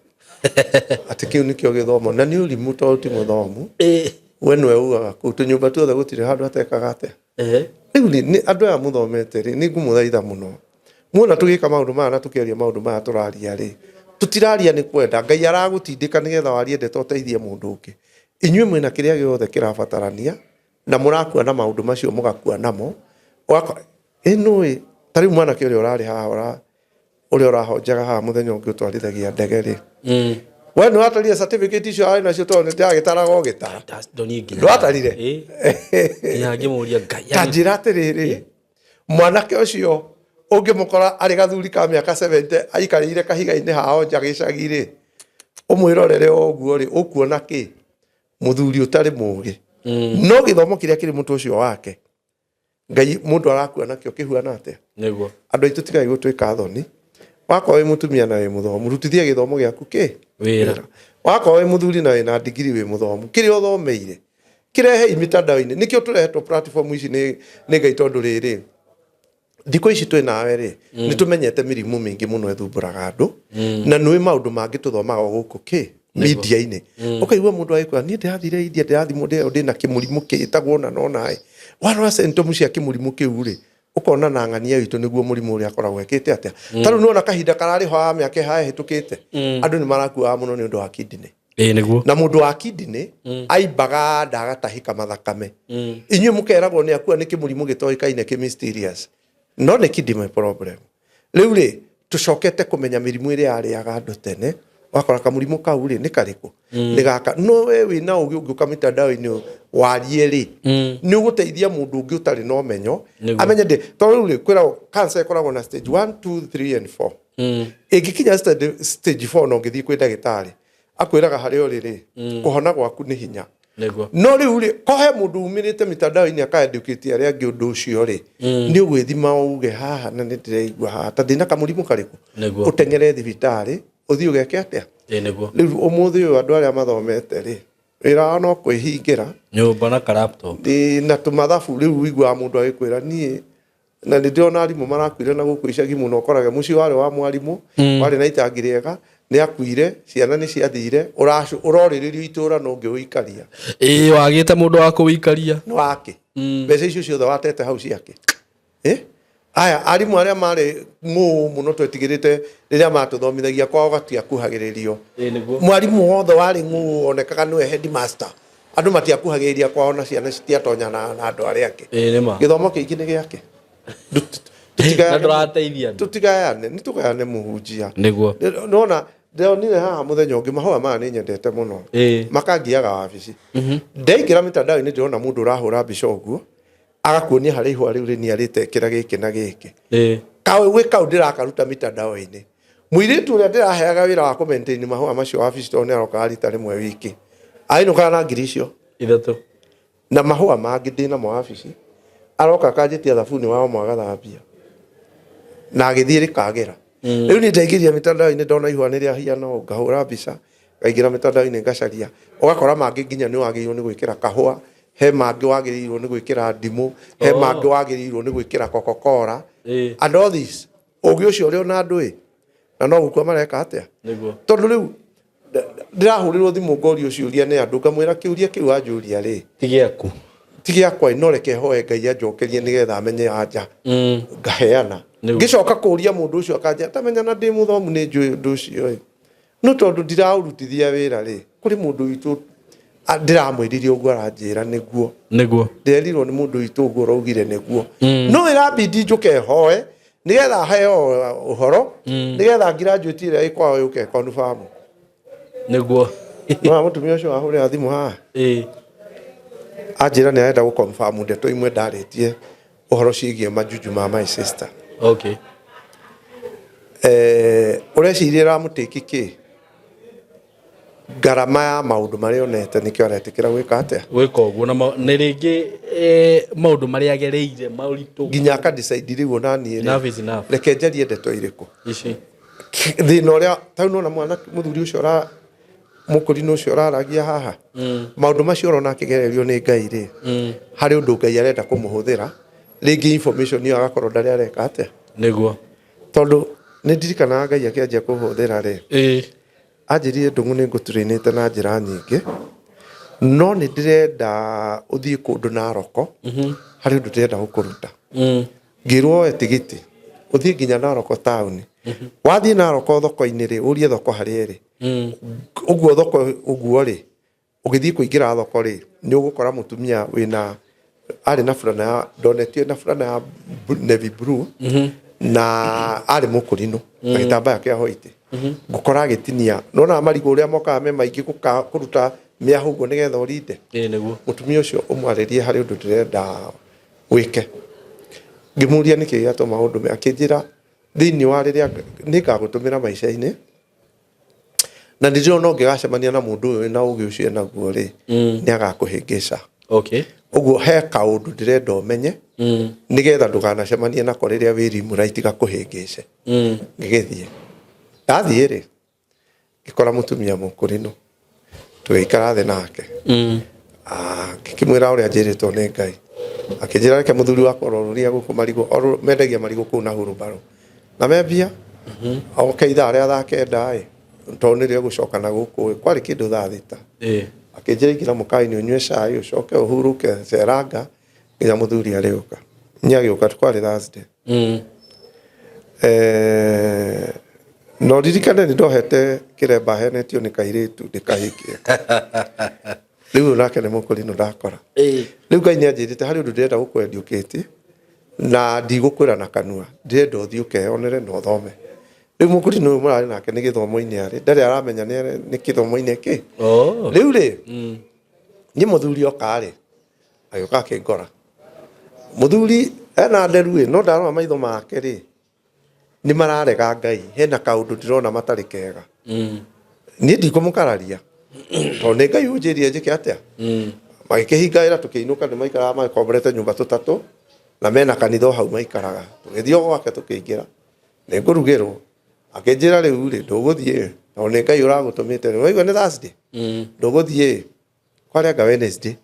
atä kä u nä kä o gä thomo na nä å rimå tondå ti må thomu we nä we ugaga kå u tå nyå mba tuothe gå tirä handå atekaga atä rä u andå aya må thomete rä nä ngå må thaitha må no muona tå gä ka maå ndå maya na tå kä aria maå ndå maya tå raria rä tutiraria ni kwenda ngai aragutindika nigetha warie ndeto teithie mundu ungi inyuĩ mwina kiria giothe kirabatarania na murakuona maundu macio mugakua namo ĩno tari mwana kä ũrĩa ũrarĩ haha ũrĩa ũrahonjaga haha mũthenya ũngĩ ũtwarithagia ndege rĩ we nĩ watarire certificate icio arĩ nacio tondũ nĩndĩragĩtaraga ũgĩtara ndwatarire kanjĩra atĩrĩrĩ mwanake ũcio ũngĩmũkora arĩ gathuri ka mĩaka 70 aikarĩire kahiga-inĩ hao nja gĩcagi-rĩ ũmwĩrorere ũguo-rĩ ũkuona kĩ mũthuri ũtarĩ mũũgĩ no gĩthomo kĩrĩa kĩrĩ mũtwe ũcio wake ngai mũndũ arakuona kĩo kĩhuana atĩa nĩguo andũ aitũ tigai gũtuĩka thoni wakorwo wĩ mũtumia na wĩ mũthomu rutithia gĩthomo gĩaku kĩ wĩra wakorwo wĩ mũthuri na wĩna ndigiri wĩ mũthomu kĩrĩa ũthomeire kĩrehe mitandao-inĩ nĩkĩo tũrehetwo platform ici nĩ ngai tondũ rĩrĩ thikũ ici twĩ nawe rĩ nĩ tũmenyete mĩrimũ mĩingĩ mũno ĩthumbũraga andũ na nĩ maũndũ mangĩ tũthomaga gũkũ kĩ media-inĩ ũkaigua mũndũ agĩkwĩra niĩ ndĩrathire India ndĩrathimwo ndĩ na kĩmũrimũ kĩtagwo na nona warora symptoms cia kĩmũrimũ kĩu rĩ ũkona na ng'ania witũ nĩguo mũrimũ ũrĩa akoragwo ekĩte atĩa tarĩu nĩwona kahinda kararĩ ho ha mĩaka ĩhaya ĩhĩtũkĩte andũ nĩ marakuaga mũno nĩ ũndũ wa kidney na mũndũ wa kidney aimbaga ndagatahĩka mathakame inyuĩ mũkeragwo nĩ akua nĩ kĩmũrimũ gĩtoĩkaine kĩ mysterious no nĩ kidney problem rĩu rĩ tũcokete kũmenya mĩrimũ ĩrĩa yarĩaga andũ tene wakora kamũrimũ kau rĩ nĩ karĩkũ nĩ gaka no we wĩna ũgĩ ũngĩũka mĩtandao-inĩ warie rĩ nĩ ũgũteithia mũndũ ũngĩ ũtarĩ na ũmenyo amenye tondũ rĩu rĩ kwĩragwo cancer ĩkoragwo na stage 1 2 3 and 4 ĩngĩkinya stage 4 no ngĩthiĩ kwĩ ndagĩtarĩ akwĩraga harĩa ũrĩ rĩ kũhona gwaku nĩ hinya no rĩu rĩ kohe mũndũ umĩrĩte mĩtandao-inĩ akaeducate arĩa angĩ ũndũ ũcio rĩ nĩ ũgwĩthima uge haha na nĩ ndĩraigua haha ta ndĩna kamũrimũ karĩkũ ũteng'ere thibitarĩ ũthiĩ ũgeke atĩa rĩu ũmũthĩ ũyũ andũ arĩa mathomete rĩ wĩra wao no kwĩhingĩra nyũmba na laptop na tũmathabu rĩu ũiguaga mũndũ agĩkwĩra niĩ na nĩ ndĩrona arimũ marakuire na gũkũ icagi mũno ũkoraga mũciĩ warĩ wa mwarimũ warĩ na itangi rĩega nĩ akuire ciana nĩ ciathire ũrorĩrĩrio itũũra no ũngĩ ũikaria wagĩte mũndũ wa kũwĩikaria nĩ wake mbeca icio ciothe watete hau ciake aya arimũ arĩa marĩ ng'ũũ mũno twetigĩrĩte rĩrĩa matũthomithagia kwao gatiakuhagĩrĩrio mwarimũ wothe warĩ ng'ũũ onekaga nĩwe headmaster andũ matiakuhagĩrĩria kwao na ciana citiatonya na andũ arĩa angĩ gĩthomo kĩingĩ nĩ gĩake tũtigayane nĩ tũgayane mũhunjia nona ndĩronire haha mũthenya ũngĩ mahũa maya nĩ nyendete mũno makangiaga wabici ndaingĩra mĩtandao-inĩ ndĩrona mũndũ ũrahũra mbica ũguo agakuonia harĩa ihũa rĩu rĩniarĩte kĩra gĩkĩ na gĩkĩ gwĩ kau ndĩrakaruta mĩtandao-inĩ mũirĩtu ũrĩa ndĩraheaga wĩra wa kũmaintain mahũa macio wabici tondũ nĩ arokaga rita rĩmwe wiki ainũkaga na ngiri icio 3 na mahũa mangĩ ndĩnamo wabici aroka akanjĩtia thabuni wao mwagathambia na agĩthiĩ rĩkagĩra Riu ni ndaingĩria mitandao-inĩ ndona ihũa nĩ rĩahiana ũũ ngahũra mbica ngaingĩra mitandao-inĩ ngacaria ũgakora mangĩ nginya nĩ wagĩrĩirwo nĩ gwĩkĩra kahũa he mangĩ wagĩrĩirwo nĩ gwĩkĩra ndimũ he mangĩ wagĩrĩirwo nĩ gwĩkĩra Coca-Cola and all this ũgĩ ũcio ũrĩ ona andũ na no gũkua mareka atĩa tondũ rĩu ndĩrahũrĩrwo thimũ ngorio ciũria nĩ andũ ngamwĩra kĩũria kĩu anjũria rĩ ti gĩakwa no reke hoe Ngai anjokerie nĩgetha amenye anja ngaheana ngĩcoka kũria mũndũ ũcio akanja tamenyana ndĩ mũthomu nĩ njũĩ ũndũ ũcio no tondũ ndiraũrutithia wĩra rĩ kũrĩ mũndũ witũ ndiramwĩrire ũguo aranjĩra nĩguo nderirwo nĩ mũndũ witũ ũguo ũraugire nĩguo no ĩrambindi njũke hoe nĩgetha heo ũhoro nĩgetha graduate ĩrĩa ĩkwao yũke confirm nĩguo no mũtumia ũcio ahũrĩra thimũ haha anjĩra nĩ arenda gũconfirm ndeto imwe ndarĩtie ũhoro ciĩgiĩ majuju ma my sister ũreciria ramũtĩki kĩ ngarama ya maũndũ marĩa onete nĩkĩo aretĩkĩra gwĩka atĩa gwĩka ũguo na nĩ rĩngĩ maũndũ marĩa agereire maũritũ nginya akadecide rĩu ona niĩ reke njarie ndeto irĩkũ thĩna ũrĩa tau nona mwana mũthuri ũcio mũkũrinũ ũcio ũraragia haha maũndũ macio ũrona akĩgererio nĩ Ngai rĩ harĩ ũndũ Ngai arenda kũmũhũthĩra rĩngĩ information ĩyo agakorwo ndarĩ areka atĩa nĩguo tondũ nĩ ndirikanaga Ngai akĩanjia kũhũthĩra rĩ anjĩrire ndũng'ũ nĩ ngũtũrĩnĩte na njĩra nyingĩ no nĩ ndĩrenda ũthiĩ kũndũ Naroko harĩ ũndũ ndĩrenda gũkũruta ngĩrwo oe tigiti ũthiĩ nginya Naroko taũni wathiĩ Naroko thoko-inĩ rĩ ũrie thoko harĩa ĩrĩ ũguo thoko ũguo rĩ ũgĩthiĩ kũingĩra thoko rĩ nĩ ũgũkora mũtumia wĩna arĩ na fulana ndonetio na fulana ya navy blue na arĩ mũkũrinũ na gĩtambaya kĩa white ngũkora agĩtinia nona marigũ ũrĩa mokaga me maingĩ kũruta mĩahũ ũguo nĩgetha ũrinde mũtumia ũcio ũmwarĩrie harĩ ũndũ ndĩrenda wĩke ngĩmũria nĩkĩ gĩatũma ũndũ akĩnjĩra thĩinĩ wa rĩrĩa nĩngagũtũmĩra maica-inĩ na ndĩrona ũngĩgacemania na mũndũ ũyũ na ũgĩ ũcio naguo rĩ nĩ agakũhĩngĩca ũguo he kaũndũ ndĩrenda ũmenye nĩgetha ndũkanacemanie nako rĩrĩa wĩrimũra itigakũhĩngĩce ngĩgĩthiĩ ndathiĩ rĩ ngĩkora mũtumia mũkũrinũ tũgĩikara thĩ nake ngĩkĩmwĩra ũrĩa njĩrĩtwo nĩ Ngai akĩnjĩra reke mũthuri wakwa ũrorũria gũkũ marigũ mendagia marigũ kũu na hurumbarũ na membia oke ithaa rĩa thaa kenda tondũ nĩrĩo gũcoka na gũkũ kwarĩ kĩndũ thaa thita akĩnjĩra ingĩra mũkawa-inĩ ũnyue cai ũcoke ũhurũke ceranga nginya mũthuri arĩũka nĩ agĩũka twarĩ Thursday no ririkane nĩ ndohete kĩremba henetio nĩ kairĩtu ndĩkahĩkie rĩu nake nĩ mũkũrinũ ndakora rĩu Ngai nĩ anjĩrĩte harĩ ũndũ ndĩrenda gũkũ-educate na ndigũkwĩra na kanua ndĩrenda ũthiĩ ũkeyonere na ũthome rĩu mũkũrinũ ũyũ mũrarĩ nake nĩ gĩthomo-inĩ arĩ ndarĩ aramenya nĩ gĩthomo-inĩ kĩ rĩu rĩ niĩ mũthuri oka-rĩ agĩũka akĩngora mũthuri ena nderu no ndarora maitho make rĩ nĩ mararega Ngai hena kaũndũ ndĩrona matarĩ kega niĩ ndikũmũkararia tondũ nĩ Ngai ũnjĩrire njĩke atĩa magĩkĩhinga tũkĩinũka nĩ maikaraga magĩkomborete nyũmba tũtatũ na mena kanitha hau maikaraga tũgĩthiĩ o gwake tũkĩingĩra nĩ ngũrugĩrwo akĩnjĩra rĩu rĩ ndũgũthiĩ tondũ nĩ Ngai ũragũtũmĩte nĩ waigua nĩ Thursday ndũgũthiĩ kwarĩ anga Wednesday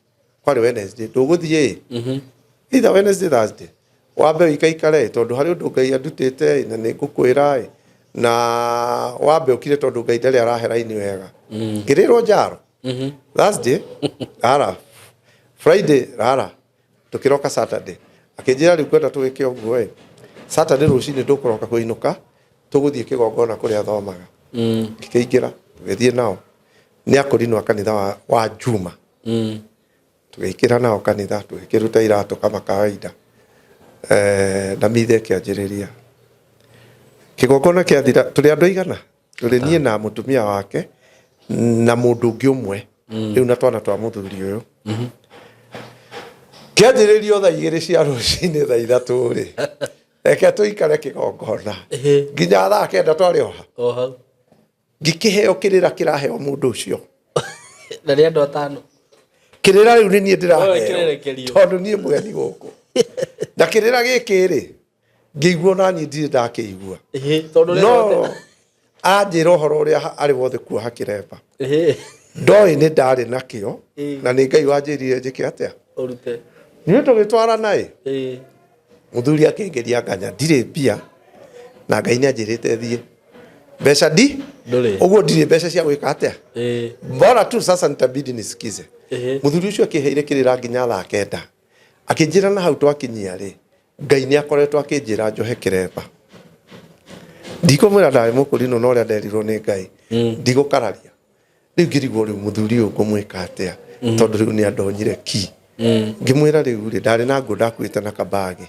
ndũgũthiĩ either Wednesday Thursday wambe ũikaikare tondũ harĩ ũndũ Ngai andutĩte na nĩ ngũkwĩra na wambe ũkire tondũ Ngai ndarĩ arahe raini wega ngĩrĩrwo njaro Thursday rara Friday rara tũkĩroka Saturday akĩnjĩra rĩu kwenda tũgĩke ũguo Saturday rũcinĩ ndũkũroka kũinũka tũgũthiĩ kĩgongona kũrĩa athomaga ngĩkĩingĩra tũgĩthiĩ nao nĩ akũrinũ kanitha wa Juma tũgĩikĩra nao kanitha tũgĩkĩruta iratũ kama kawaida na mithe kĩanjĩrĩria kĩgongona kĩathira tũrĩ andũ aigana tũrĩ niĩ na mũtumia wake na mũndũ ũngĩ ũmwe rĩu na twana twa mũthuri ũyũ kĩanjĩrĩrio thaa 2 cia rũcinĩ thaa 3 rĩ reke tũikare kĩgongona nginya thaa 9 twarĩ oha ngĩkĩheo kĩrĩra kĩraheo mũndũ ũcio na nĩ andũ atano kĩrĩra rĩu nĩ niĩ ndĩraheo tondũ niĩ mũgeni gũkũ na kĩrĩra gĩkĩ rĩ ngĩigua na niĩ ndirĩ ndakĩigua tondu no anjĩra ũhoro ũrĩa arĩ wothe kuoha kĩremba ndoĩ nĩ ndarĩ nakĩo na nĩ Ngai wanjĩrire njĩke atĩa urute niĩ tũgĩtwarana mũthuri akĩngeria nganya ndirĩ mbia na Ngai nĩanjĩrĩte thiĩ mbeca ũguo ndirĩ mbeca cia gwĩka atĩa bora tu sasa nitabidi nisikize mũthuri ũcio akĩheire kĩrĩra nginya thaa 9 akĩnjĩra na hau twakinyia rĩ Ngai nĩakoretwo akĩnjĩra njohe kĩremba ndikomwĩra ndarĩ mũkũrinũ no ũrĩa nderirwo nĩ Ngai ndigũkararia rĩu ngĩrigwo rĩu mũthuri ũyũ ngũmwĩka atĩa tondũ rĩu nĩandonyire ki ngĩmwĩra rĩu rĩ ndarĩ na nguo ndakuĩte na kabagi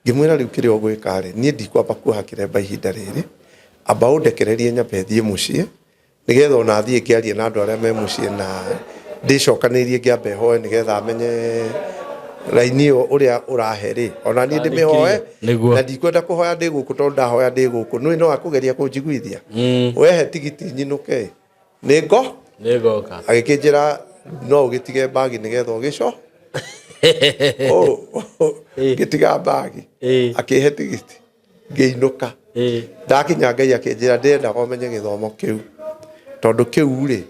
ngĩmwĩra rĩu kĩrĩa ũgwĩka rĩ niĩ ndikwamba kuoha kĩremba ihinda rĩrĩ amba ũndekererie nyambe thiĩ mũciĩ nĩgetha ona thiĩ ngĩarie na andũ arĩa me mũciĩ na ndĩcokanĩrie ngĩambe hoe nĩgetha amenye raini ĩyo ũrĩa ũrahe rĩ ona niĩ ndĩmĩhoe na ndikwenda kũhoya ndĩ gũkũ tondũ ndahoya ndĩ gũkũ nĩ no akũgeria kũnjiguithia wehe tigiti nyinũke nĩngoka agĩkĩnjĩra no ũgĩtige bagi nĩgetha ũgĩco ngĩtiga bagi akĩhe tigiti ngĩinũka ndakinya Ngai akĩnjĩra ndĩrenda ũmenye gĩthomo kĩu tondũ kĩu rĩ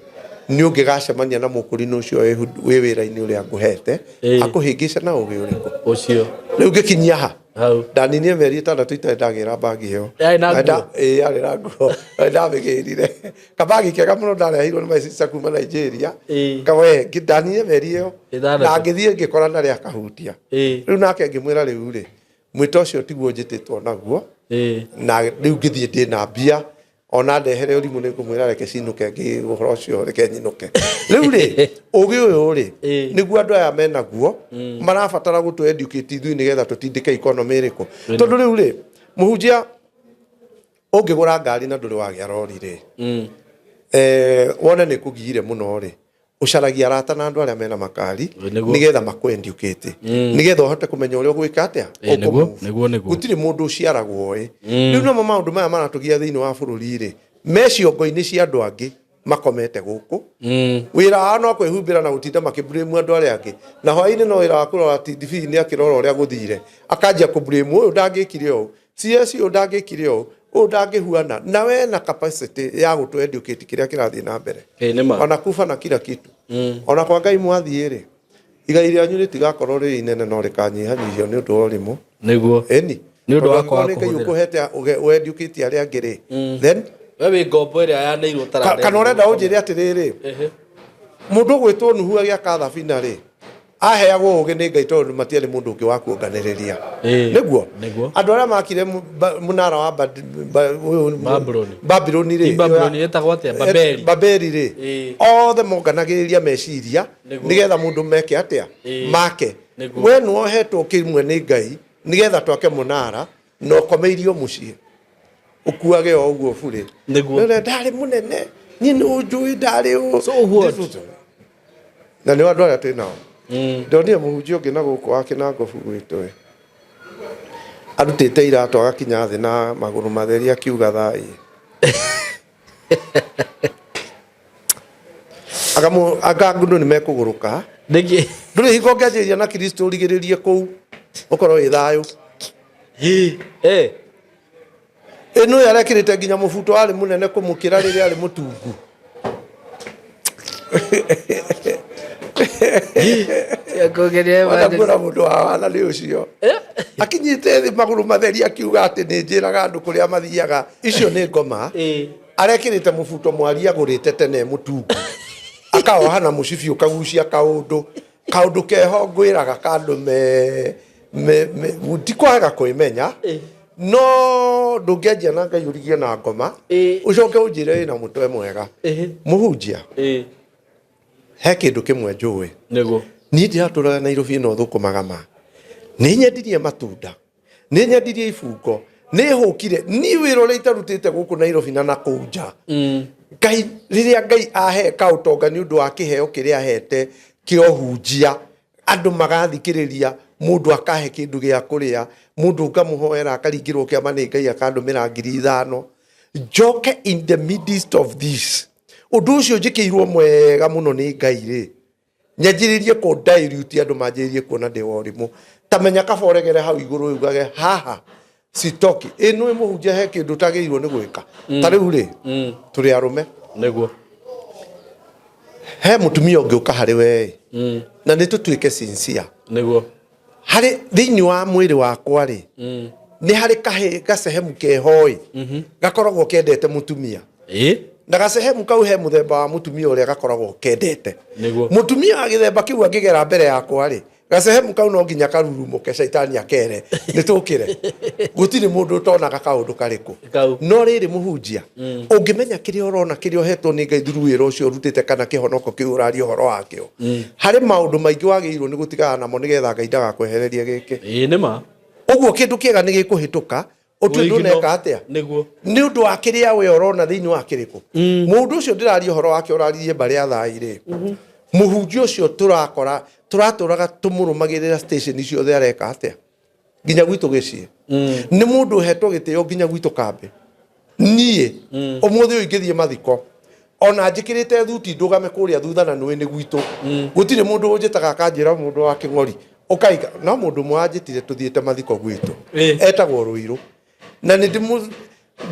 nĩ ũngĩgacemania na mũkũrinũ ũcio wĩ wĩra-inĩ ũrĩa ngũhete akũhĩngĩce na ũgĩ ũrĩkũ ũcio rĩu ngĩkinyia ha ndaninie mĩeri 6 itarĩ ndagĩra bagi ĩyo yarĩ na nguo ndamĩgĩrire kabagi kega mũno ndareheirwo nĩ maicica kuma Nigeria kawe ndaninie mĩeri ĩyo na ngĩthiĩ ngĩkora narĩ akahutia rĩu nake ngĩmwĩra rĩu rĩ mwĩto ũcio tiguo njĩtĩtwo naguo na rĩu ngĩthiĩ ndĩ na mbia ona ndehere ũrimũ nĩ ngũmwĩra reke cinũke ũhoro ũcio reke nyinũke rĩu rĩ ũgĩ ũyũ rĩ nĩguo andũ aya menaguo marabatara gũtũ educate ithuĩ nĩgetha tũtindĩke economy ĩrĩkũ tondũ rĩu rĩ mũhunjia ũngĩgũra ngari na ndũrĩ wagĩa rori rĩ wone nĩ kũgiire mũno rĩ ucaragia arata na andũ arĩa mena makari nĩgetha makwendiukĩte nĩgetha ũhote kũmenya ũrĩa ũgwĩka atĩa gũtirĩ mũndũ ũciaragwo rĩu no maũndũ maya maratũgia thĩinĩ wa bũrũri rĩ meciongo-inĩ cia andũ angĩ makomete gũkũ wĩra wao no kwĩhumbĩra na gũtinda makĩblame andũ arĩa angĩ na hwaĩ-inĩ no wĩra wa kũrora TV nĩ akĩrora ũrĩa gũthire akanjia kũblame ũyũ ndangĩkire ũũ CS ũyũ ndangĩkire ũũ ũyũ ndangĩhuana na we na capacity ya gũtũ educate kĩrĩa kĩrathiĩ na mbere ona kufa na kila kitu ona kwa Ngai mwathiĩ rĩ igai rĩanyu rĩtigakorwo rĩ inene no rĩkanyihanyihio nĩ ũndũ wa ũrimũ nĩguo nĩ ũndũ wa kwaga kũhũthĩra ũkũhete educate arĩa angĩ rĩ then wewe ngombo ĩrĩa yaneirwo taranda kana ũrenda ũnjĩre atĩrĩrĩ mũndũ gwĩtwo Nuhu agĩaka thabina rĩ aheagwo ũgĩ nĩ Ngai tondũ matiarĩ mũndũ ũngĩ wa kuonganĩrĩria nĩguo andũ arĩa makire mũnara wa Babyloni rĩ Babyloni ĩtagwo atĩa Babeli rĩ othe monganagĩrĩria meciria nĩgetha mũndũ meke atĩa make we nĩwohetwo kĩmwe nĩ Ngai nĩgetha twake mũnara na ũkomeirio mũciĩ ũkuage o ũguo burĩ nĩguo ndarĩ mũnene niĩ nĩ ũnjũĩ ndarĩ na nĩ andũ arĩa twĩ nao ndonire mũhunjia ũngĩ na gũkũ wake na ngobu gwĩtwe arutĩte iratũ agakinya thĩ na magũrũ matheri akiuga thai akangundu nĩ mekũgũrũka ndũrĩ hingo ngĩanjĩrĩria na Kristo ũrigĩrĩrie kũu ũkorwo wĩ thayũ ĩno yarekĩrĩte nginya mũbuto arĩ mũnene kũmũkĩra rĩrĩa arĩ mũtungu Wanakuona mũndũ wa wana nĩ ũcio akinyite thĩ magũrũ matheri akiuga atĩ nĩ njĩraga andũ kũrĩa mathiaga icio nĩ ngoma arekĩrĩte mũbuto mwari agũrĩte tene mũtungu akaoha na mũcibi ũkagucia kaũndũ keho ngwĩraga kandũ ndikwega kwĩmenya no ndũngĩanjia na Ngai ũrigie na ngoma ũcoke ũnjĩre na mũtwe mwega mũhunjia he kĩndũ kĩmwe njũĩ niĩ ndiratũraga Nairobi ĩno thũkũmaga ma nĩ nyendirie matunda nĩ nyendirie ibungo nĩ hũkire niĩ wĩra ũrĩa itarutĩte gũkũ Nairobi na nakũu nja Ngai rĩrĩa Ngai ahe kaũtonga nĩ ũndũ wa kĩheo kĩrĩa ahete kĩa ũhunjia andũ magathikĩrĩria mũndũ akahe kĩndũ gĩa kũrĩa mũndũ ngamũhoera akaringĩrwo kĩama nĩ Ngai akandũmĩra 5,000 njoke in the midst of this ũndũ ũcio njĩkĩirwo mwega mũno nĩ Ngai rĩ nyanjĩrĩrie kũndairute andũ manjĩrĩrie kuona ndĩ wa ũrimũ tamenya kaba ũregere hau igũrũ ugage haha sitoki eno muhunjia he kindu tagirwo ni gwika ta riu ri turi arume niguo he mutumia ungiuka hari we na ni tutuike sincere niguo hari thiini wa mwiri wakwa ri ni hari kahe gasehemu kehoi gakoragwo kendete mutumia na gasehemu kau he muthemba wa mutumia uria gakoragwo kendete mutumia agithemba kiu angigera mbere yakwa ri gasehemu kau no nginya karurumuke shaitani akere nitukire gutiri mundu utonaga kaundu kariku no riri muhunjia ungimenya kiria urona kiria uhetwo ni Ngai thuru wira ucio urutite kana kihonoko kiu urari horo wakio hari maundu maingi wagirwo ni gutigana namo nigetha Ngai ndagakwehereria giki nima uguo kindu kiega ni gikuhituka utundu neka atia niguo ni undu wa kiria we urona thiini wa kiriku mundu ucio ndirari horo wake uraririe bari athaire muhunjia ucio turaturaga tumurumagirira station icio the areka atia nginya gwitu gicie ni mundu hetwo gitio nginya gwitu kambe nie umuthi uyu ngithie mathiko ona njikirite thuti ndugame kuria thutha na nwe ni gwitu gutire mundu unjitaga kanjira mundu wa king'ori ukaiga no mundu mwanjitire tuthiete mathiko gwitu etagwo Ruiru na ni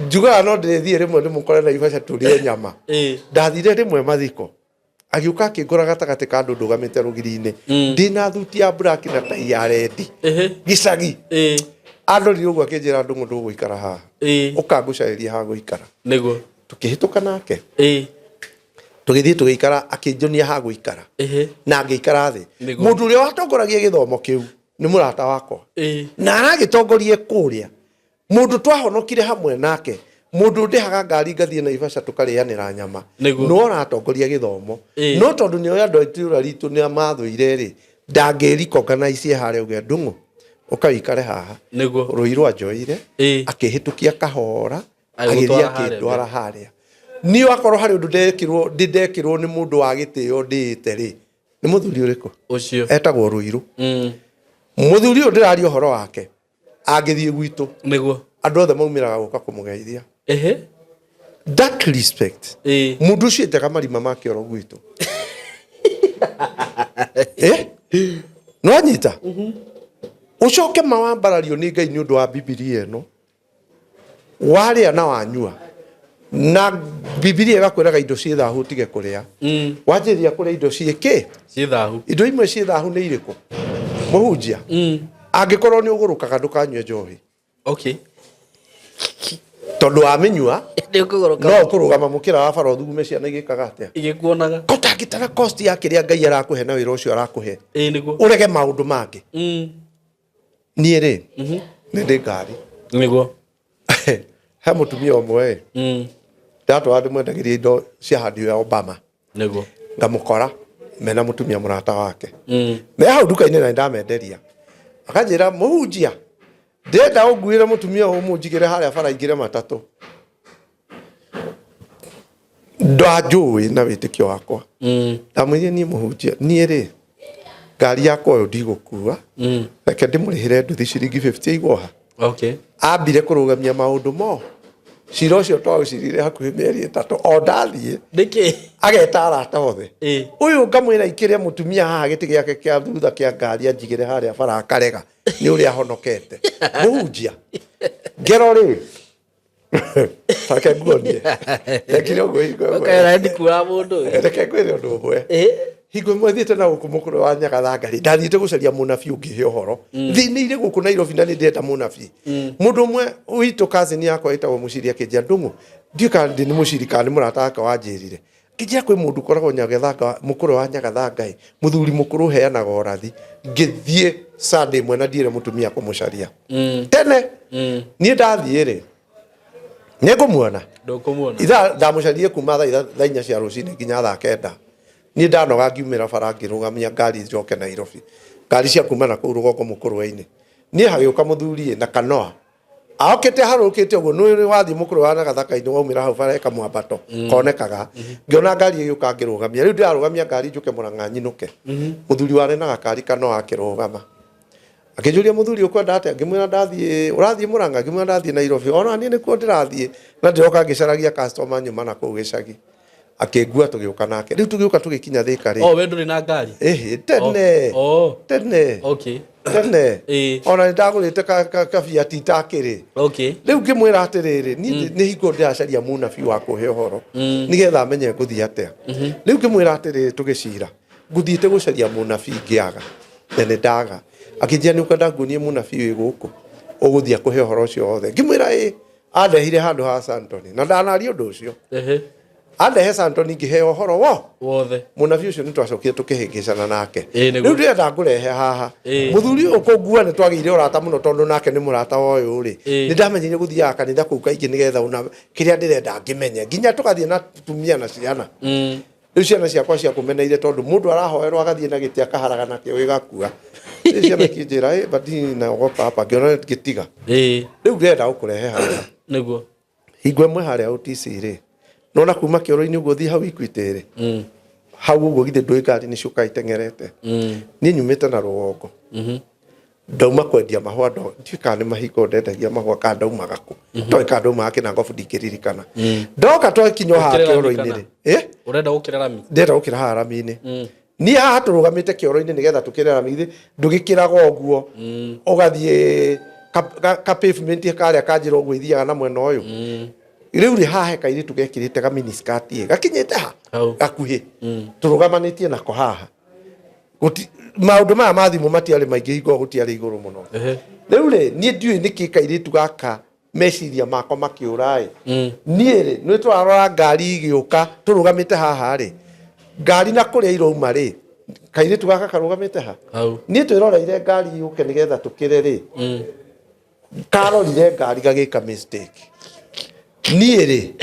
njugaga no ndithie rimwe ndimukore na Naivasha turie nyama ndathire rimwe mathiko agiuka akingora gatagati ka andu ndugamite rugiri-ini ndina thuti ya black na tai ya red gicagi andu ni uguo akinjira ndungu nduguikara haha ukangucariria ha guikara niguo tukihituka nake tugithie tugiikara akinjonia ha guikara na ngiikara thi mundu uria watongoragia githomo kiu ni murata wakwa na aragitongorie kuria mundu twahonokire hamwe nake mundu ndihaga ngari ngathie Naivasha tukarianira nyama no aratongoria githomo no tondu ni oya ndo itura ritu ni amathuire ri ndangiriko kana icie hare uge ndungu ukaikare haha Ruiru ajoire akihitukia kahora agiria kindwara haria ni wakoro hari undu ndekirwo ni mundu wa gitio ndite ri ni muthuri uriku ucio etagwo Ruiru muthuri uyu ndirari uhoro wake agithie gwitu niguo andu othe maumiraga guka kumugeithia that respect mundu ucio etaga marima make oro gwitu no anyita ucoke mawambarario ni Ngai ni undu wa Bibilia eno waria na wanyua na Bibilia igakwiraga indo cie thahu tige kuria wanjiria kuria indo cie ki cie thahu indo imwe cie thahu ni iriku muhunjia angikorwo ni ugurukaga ndukanywe njohi okay tondu amenyua no kurugama mukira wa baro thugume ciana igikaga atia igikuonaga kotangitara cost ya kiria Ngai arakuhe na wira ucio arakuhe niguo urege maundu make nie ri ni ndi ngari niguo ha mutumia omwe ndato andi mwendagiria indo cia handi ya Obama niguo ngamukora mena mutumia murata wake me hau duka-ini na ndamenderia akanjira muhunjia ndenda unguire mutumia umunjigire haria bara ingire matatu ndajui na witikio wakwa ndamwire ni muhunjia nie ri ngari yakwa yo ndigukua reke ndimurihire nduthi ciringi 50 igwoha okay ambire kurugamia maundu mo cira ucio twaucirire hakuhi mieri 3 o ndathie ndiki ageta arata othe uyu ngamwira ikiria mutumia haha giti giake kia thutha kia ngari anjigire haria bara akarega ni uria honokete muhunjia ngero ri Reke nguonie ekire uguo hingo ukaira ndi kura mundu reke ngwire undu umwe hingo imwe thiete na guku mukuru wa Nyagathangari ndathiite gucaria munabii ungihe uhoro thiini-ire guku Nairobi na ndenda munabii mundu umwe witu cousin yakwa itagwo Muciri akinjia ndungu ndiuka ndi ni Muciri kana ni murata wake wanjirire kijia kwi mundu koragwo Nyagathanga mukuru wa Nyagathanga muthuri mukuru heanaga orathi ngithie Sunday mwe na ndire mutumia kumucaria tene nie ndathie ri Negumuona ndokumuona itha ndamucarie kuma thaa 4 cia rucini nginya thaa 9 ni ndanoga ngiumira bara ngirugamia ngari njoke Nairobi ngari cia kuma na kuu rugongo mukuru-ini ni hagiuka muthuri na kanoa aokete harukite uguo ni wathi mukuru wa Nyagathanga-ini waumira hau bara eka mwambato konekaga ngiona ngari igiuka ngirugamia riu ndirarugamia ngari njuke Murang'a nyinuke muthuri wa na gakari kanoa akirugama akinjuria muthuri ukwenda atia ngimwira ndathie urathie Murang'a ngimwira ndathie Nairobi ona ni nikuo ndirathie na ndiroka ngicaragia customer nyuma na kuu gicagi akingua tugiuka nake riu tugiuka tugikinya Thika ri we nduri na ngari tene oh tene okay tene ona ndagurite kabia titakiri riu ngimwira atiriri ni hingo ndiracaria munabii wa kuhe uhoro nigetha menye nguthii atia riu ngimwira atiriri tugicira nguthiite gucaria munabii ngiaga nene ndaga akinjia ni ukenda ngunie munabii wi guku uguthia kuhe uhoro ucio wothe ngimwira andehire handu ha Santoni na ndanaria undu ucio andehe Santoni ngiheo uhoro wothe munabii ucio ni twacokire tukihingicana nake riu ndirenda ngurehe haha muthuri ukungua ni twagire urata muno tondu nake ni murata uyu ri ni ndamenyire guthiaga kanitha kuu kaingi nigetha una kiria ndirenda ngimenye nginya tukathie na tumia na ciana riu ciana ciakwa cia kumeneire tondu mundu arahoerwo agathie na giti akaharaga nakio gigakua ciana kinjira badini na ogopa hapa ngiona gitiga riu ndirenda gukurehe haha niguo hingo imwe haria OTC ri nona kuma kioro-ini uguo thi hau Equity ri hau uguo githe ndui ngari ni ciuka itengerete ni nyumite na rugongo ndauma kwendia mahua ndo ndika ni mahingo ndendagia mahua ka ndaumaga ku to ka ndaumaga kina ngobu ndingĩririkana ndoka to kinyo ha kioro-ini ri urenda gukira rami ndenda gukira ha rami-ini ni haha turugamite kioro-ini nigetha tukire rami ndugikiraga uguo ugathie ka pavement karia kanjira uguo ithiaga na mwena uyu riu ri hahe kairitu gekirite ga miniskirt gakinyite ha gakuhi turugamanitie nako haha guti maundu maya mathimu matiari maingi hingo gutiari iguru muno riu ri nie ndiui niki kairitu gaka meciria mako makiurai nie ri nwi twarora ngari igiuka turugamite haha ri ngari na kuria irauma ri kairitu gaka karugamite ha nie twiroreire ngari iuke nigetha tukire ri karorire ngari gagika mistake nie ri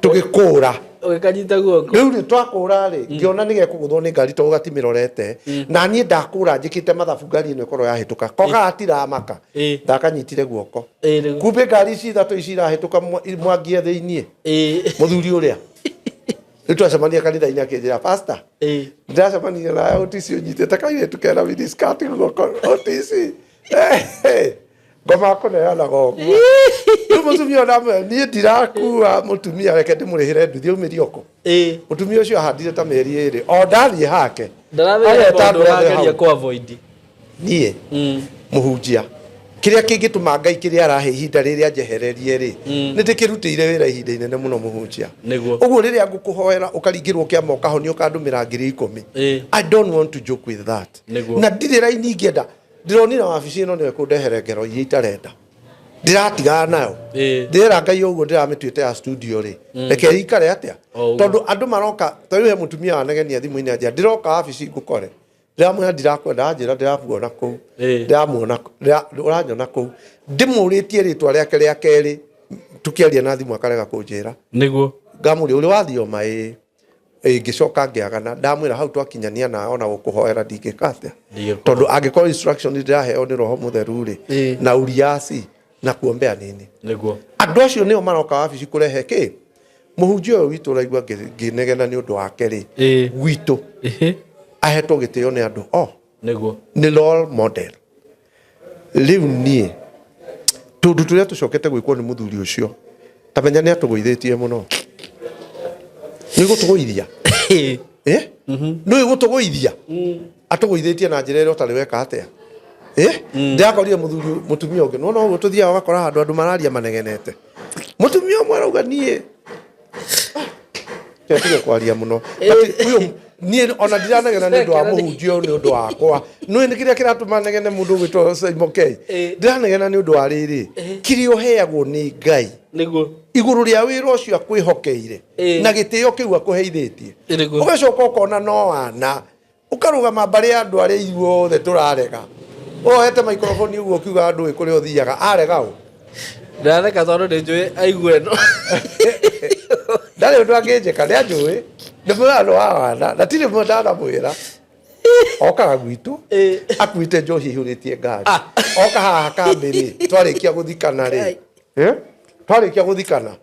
tugikura ugikanyita guoko riu ri twakura ri ngiona ni gekuguthwo ni ngari to gatimirorete na nie ndakura njikite mathabu ngari ino ikorwo yahituka koga atiramaka ndakanyitire guoko kumbe ngari ici ithatu ici irahituka mwangie thiini muthuri uria riu twacemania kanitha-ini akinjira pastor ndiracemania na OTC unyitite kairitu kena miniskirt guoko OTC ngoma kuneana gogo riu mutumia ona nie ndirakua mutumia reke ndimurihire nduthi umiri oko mutumia ucio ahandire ta meri iri o ndathie hake ndarageria ku avoid nie muhunjia kiria kingituma Ngai kiria arahe ihinda riria njehererie ri ni ndikirutire wira ihinda inene muno muhunjia uguo riria ngukuhoera ukaringirwo kiama ukahonio ukandumira 10,000 I don't want to joke with that na ndire raini ngienda ndironira wabici ino niwe kundehere ngero iria itarenda ndiratigana nayo ndira Ngai uguo ndiramituite ya studio ri reke ikare atia tondu andu maroka tariu he mutumia wanegenia thimu-ini aja ndiroka wabici ngukore ndiramwira ndirakwenda njira ndiramuona kuu ndiramuona uranyona kuu ndimuritie ritwa riake ria keri tukiaria na thimu akarega kunjira niguo ngamuri uri wathioma ngicoka ngiagana ndamwira hau twakinyania na ona gukuhoera ndingikate tondu angikorwo instruction ndiraheo ni roho mutheru ri na uriasi na kuombea nini niguo andu acio nio maroka wabici kurehe ki muhunjia uyu witu raigua nginegena ni undu wake ri gwitu ahetwo gitio ni andu niguo ni role model riu nie tundu turia tucokete gwikwo ni muthuri ucio tamenya ni atugwithitie muno ni gutuguithia no gutuguithia atugwithitie na njira iro tari weka atia ndakorire mutumia ungi no uguo tuthia wakora handu andu mararia manegenete mutumia umwe arauga nie tutige kwaria muno uyu nie ona ndiranegena ni undu wa muhunjia ni undu wakwa no ni kiria kiratuma negene mundu gwitwo Simon K ndiranegena ni undu wa riri kirio heagwo ni Ngai niguo iguru ria wira ucio akwihokeire na gitio kiu akuheithitie ugacoka ukona no wana ukarugama mbari andu aria iruothe turarega hete microphone uguo kiuga andu ikuria uthiaga arega u ndareka tondu ni njui aigue no ndari undu anginjika ni anjui ni mwano wa wana na tiri mwendana mwira okaga gwitu akuite njohi ihuritie ngari oka haha kambiri twarikia guthikana ri twarikia guthikana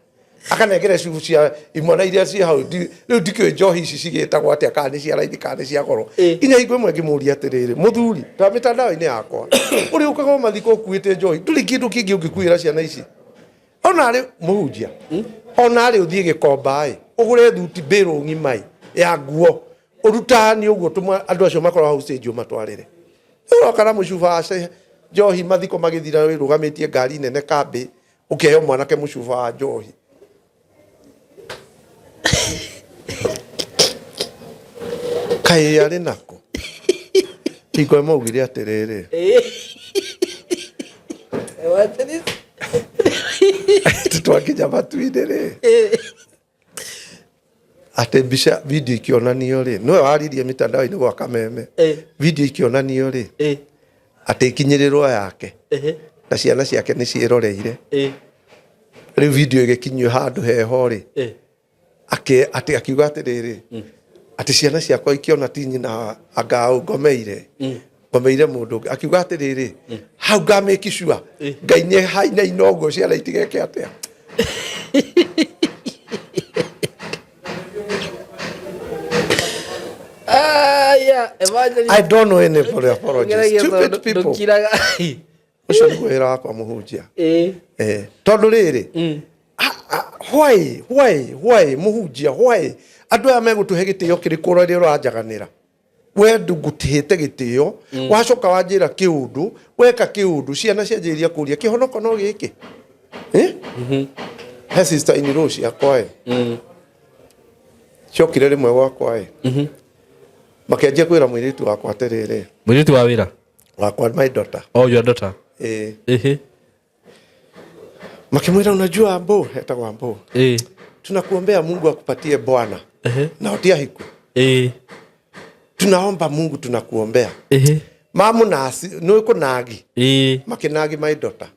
akanengere cubu cia imwana iria ci hau riu ndikio njohi ici cigitagwo atia kana ni cia raithi kana ni cia goro inya hingo imwe ngimuria atiriri muthuri ta mitandao-ini yakwa uri ukaga mathiko ukuite njohi nduri kindu kingi ungikuira ciana ici ona ri muhunjia ona ri uthie gikomba ugure thuti mbiro ng'imai ya nguo urutani uguo tuma andu acio makorwo hau stage matwarire Urokana mucuba ace njohi mathiko magithira wirugametie ngari nene kambi ukeheo mwanake mucuba wa njohi. Kai ari nako iko maugire atiriri tutwakinya matu-inĩ rĩ ate mbica video ikionanio rĩ no waririe mitandao-inĩ gwa kameme video ikionanio rĩ ate ikinyĩrĩrwo yake na ciana ciake nĩ ciĩroreire rĩu video ĩgĩkinyio handũ heho rĩ ate akiuga atĩrĩrĩ ati ciana ciakwa ikiona ti nyina anga ngomeire mundu akiuga atiriri hau ga make sure ngai ni haina inogo ciana itigeke atia. I don't know any apologies. Stupid people. Ucio ni wira wakwa muhunjia tondu riri why muhunjia why andu aya megutuhe gitio kiriku riri uranjaganira we ndungutihite gitio wacoka wanjira kiundu weka kiundu ciana cianjiria kuria kihonoko no giki he sister in law ciakwa ciokire rimwe gwakwa makianjia kwira mwiritu wakwa atiriri mwiritu wa wira wakwa my daughter your daughter makimwira unajua ambo hetagwa ambo tunakuombea Mungu akupatie bwana na utia hiku tunaomba Mungu tunakuombea mamu nasi nuko nagi makinagi my daughter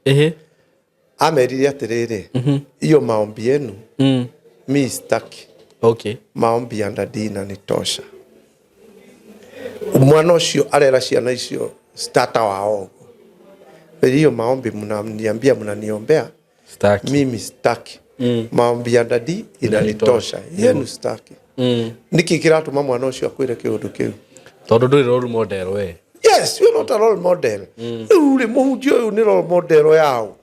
ameriria atiriri iyo maombi yenu mi sitaki maombi ya ndadina ni tosha mwana ucio arera ciana icio starter wao hiyo maombi mnaniambia mnaniombea mimi sitaki maombi ya ndadi inanitosha yenu sitaki niki kiratuma mwana ucio akwire kiundu kiu tondu nduri role model we yes you not a role model uri muhunjia uyu ni role model yao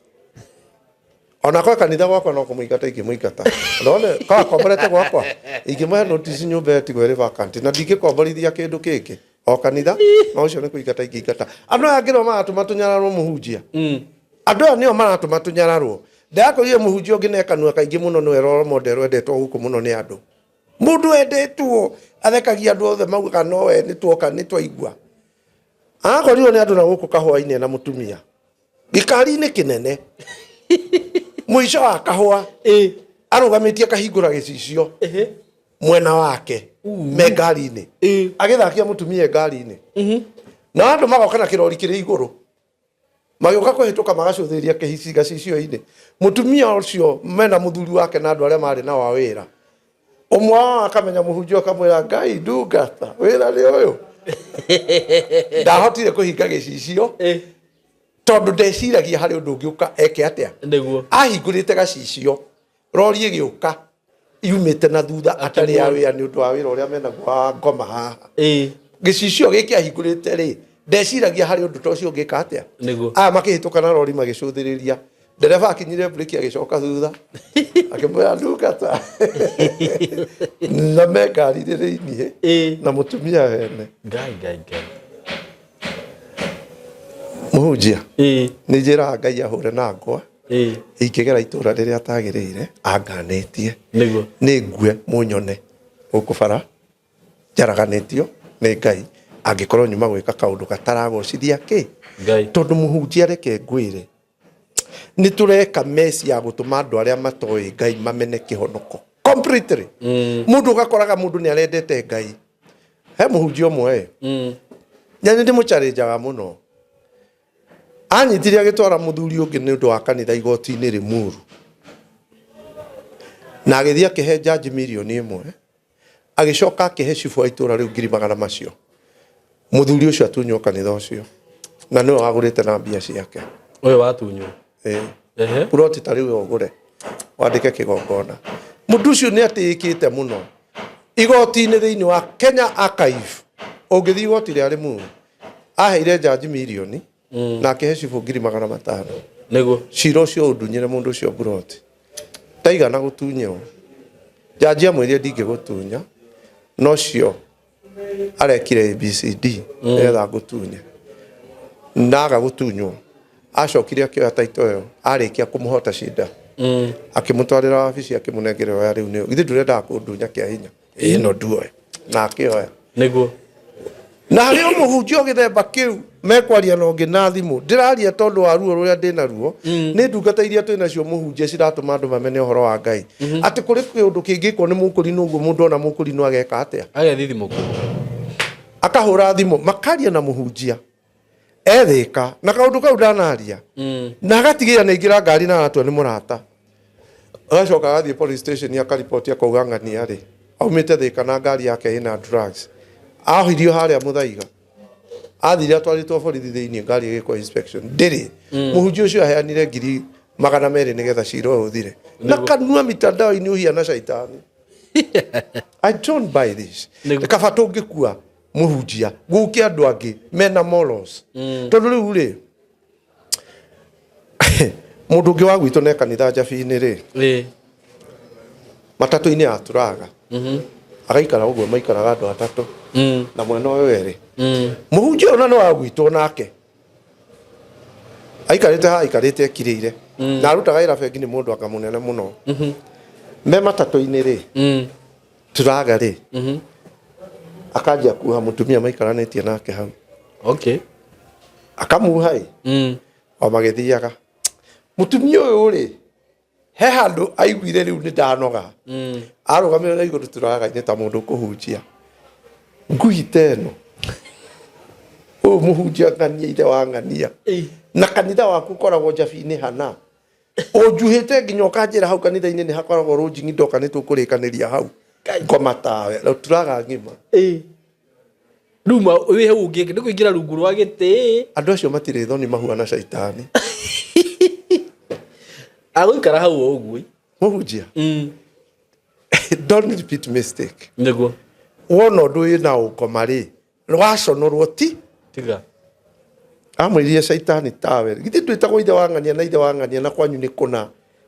ona kwa kanitha gwakwa no kumuingata ikimuingata ndone kwa komborete gwakwa ikimwe notice nyumba yatigwe ri vacant na ndingikomborithia kindu kiki o kanitha no ucio ni kuingata ikingata andu angiro maratuma tunyararwo muhunjia andu aya nio maratuma tunyararwo ndakorire muhunjia ungi nekanua kaingi muno no role model endetwo guku muno ni andu mundu endetwo athekagia andu othe mauga no we ni tuoka ni twaigua akorirwo ni andu na guku kahua-ini na mutumia gikari-ini kinene mwisho wa kahua arugamitie kahingura gicicio mwena wake me ngari-ini agithakia mutumia ngari-ini na andu magoka na kirori kiri iguru magioka kuhituka magacuthiria kihisi gacicio-ini mutumia ucio mena muthuri wake na andu aria mari na wa wira umwe akamenya muhunjio akamwira ngai ndungata wira ni uyu ndahotire kuhinga gicicio tondu ndeciragia hari undu ungiuka eke atia ahingurite gacicio rori igiuka yumite na thutha atari ya wira ni undu wa wira uria mena gwa ngoma haha gicicio giki ahingurite ri ndeciragia hari undu tocio ngika atia makihituka na rori magicuthiriria ndereba akinyire breki agicoka thutha akimwira ndungata na mekari thĩinĩ na mutumia wene ngai muhunjia ni njira ngai ahure na ngwa ikigera itura riria atagiriire anganetie ni ngue munyone ukubara jaraganetio ni ngai angikorwo nyuma gwika kaundu gataragocithia ki tondu muhunjia reke ngwire ni tureka mesi ya gutuma andu aria matoi ngai mamene kihonoko completely mundu gakoraga mundu ni arendete ngai he muhunjia mwe nyani ndi mucharejaga muno anyitire agitwara muthuri ungi ni undu wa kanitha igoti-ini Limuru na agithia kihe judge milioni 1 agicoka kihe cifu wa itura riu 200 macio muthuri ucio atunywo kanitha ucio na no agurite na mbia ciake uyu watunywo puroti tariwe ogure wandike kigongona mundu ucio ni atikite muno igoti-ini thiini wa Kenya Archive ungithi igoti ria Limuru aheire judge milioni na akihe cifu 500 niguo cira ucio undunyire mundu ucio puroti taigana gutunywo judge amwire ndingigutunya no cio arekire ABCD etha gutunya naga gutunywo acokire akioya taito yo arikia kumuhota shida akimutwarira wabici akimunengerera riu ni githi ndurenda kundunya kia hinya ino nduoe na akioya niguo na hari umuhunjia githemba kiu mekwaria no ngi na thimu ndiraria tondu wa ruo ruria ndina ruo ni ndungata iria twina cio muhunjia ciratuma andu mamenye uhoro wa Ngai ati kuri kiundu kingikwo ni mukuri nuguo mundu ona mukuri no ageka atia agethi thimu akahura thimu makaria na muhunjia ethika na kaundu kau ndanaria na agatigira ningira ngari na aratwa ni murata agacoka agathie police station akaripoti akauga ng'ania ri aumite thika na ngari yake ina drugs ahirio haria muthaiga athire atwaritwo borithi thiini ngari igikwo inspection ndiri muhunjia ucio aheanire ngiri 200 nigetha cira uthire na kanua mitandao-ini uhiana shaitani I don't buy this kaba tungikua muhunjia guke andu angi mena morals tondu riu ri mundu ungi wa gwitu ne kanitha Njabi-ini ri matatu-ini aturaga agaikara uguo maikaraga andu atatu na mwena uyu eri muhunjia ona no agwitwo nake aikarite ha aikarite kirire na arutaga ira bengi ni mundu akamunene muno me matatu-ini ri turaga ri akajia kuha mutumia maikaranĩtie nake hau okay akamuhai o magithiaga mutumia uyu ri he handu aiguire riu ni ndanoga arugamire na iguru turaga-ini ta mundu kuhunjia ngui teno o muhunjia ng'ania ithe wa ng'ania na kanitha waku koragwo Njabi-ini hana ojuhite nginya ukanjira hau kanitha-ini ni hakoragwo runjingi ndoka ni tukurikaniria hau ngomatawe turaga ngima Ruma we hau ungi ni kuingira rungu rwa giti andu acio matire thoni mahuana shaitani agũikara hau ũguo muhunjia don't repeat mistake niguo wona ũndũ wĩna ũkoma rĩ rwaconorwo ti tiga amwĩrire shaitani tawe githĩ twĩtagwo ithe wa ng'ania na ithe wa ng'ania na kwanyu nĩ kũna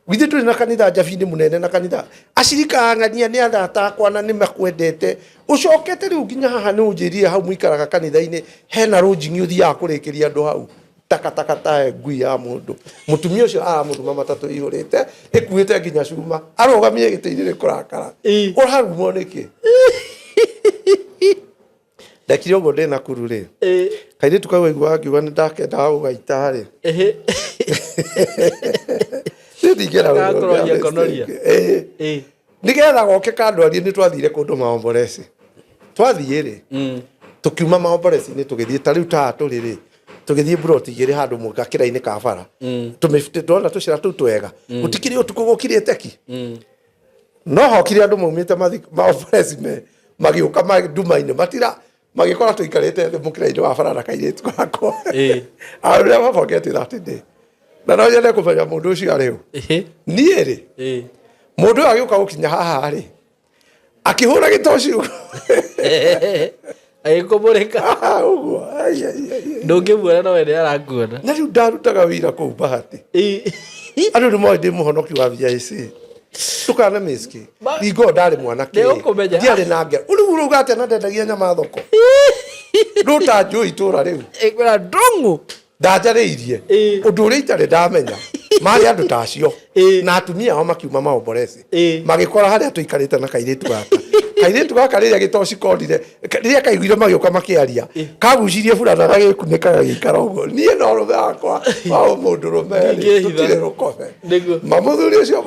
githĩ tũrĩ na kanitha Njabi-ini mũnene na kanitha acirika ng'ania nĩ arata akwa na nĩ makwendete ũcokete rĩu nginya haha nĩ ũnjĩrire hau mũikaraga kanitha-inĩ hena rũnjingi ũthiaga kũrĩkĩria andũ hau takataka tae ngui ya mundu mutumia ucio aramuruma matatu ihurite ikuite nginya cuma arugamie giti-ini kurakara urarumwo niki ndakire uguo ndi Nakuru ri kaire tukagwa igwa akiuga ni ndakenda ugaita ri ndigera nigetha goke kandwarie ni twathire kundu maomboresi twathie ri tukiuma maomboresi-ini tugithie ta riu turi ri tugithie broti igiri handu mugakira-ini ka bara tumifite ndona tucira tu twega gutikire utuku gukire teki no hokire andu maumite maomboresi magiuka nduma-ini matira magikora tuikarite thi mukira-ini wa bara na kairitu gakwa aria mabokete that day na no nyende kumenya mundu ucio ari u nie ri mundu uyu agiuka gukinya haha ri akihura gitoci agĩkũmũrĩka uguo ndũngĩmuona no wene arakuona na riu ndarutaga wĩra kũu Bahati andũ nĩ moĩ ndĩ mũhonoki wa VIC tukana miski ngingo ndarĩ mwanake ndiarĩ na ngero rĩu uruga atĩa na ndendagia nyama thoko ruta njũĩ itũra rĩu kwĩna ndũng'ũ ndanjarĩirie ũndũ ũrĩa itarĩ ndamenya marĩ andũ tacio na atumia ao makiuma maomboresi magĩkora harĩa tũikarĩte na kairĩtu gaka kairĩtu gaka rĩrĩa gĩtoci korire rĩrĩa kaiguire magĩũka makĩaria kagucirie burana gagĩkunĩka gagĩikara ũguo niĩ no rũme wakwa wa mũndũ rũme tũtirĩ rũkobe mamũthuri ũcio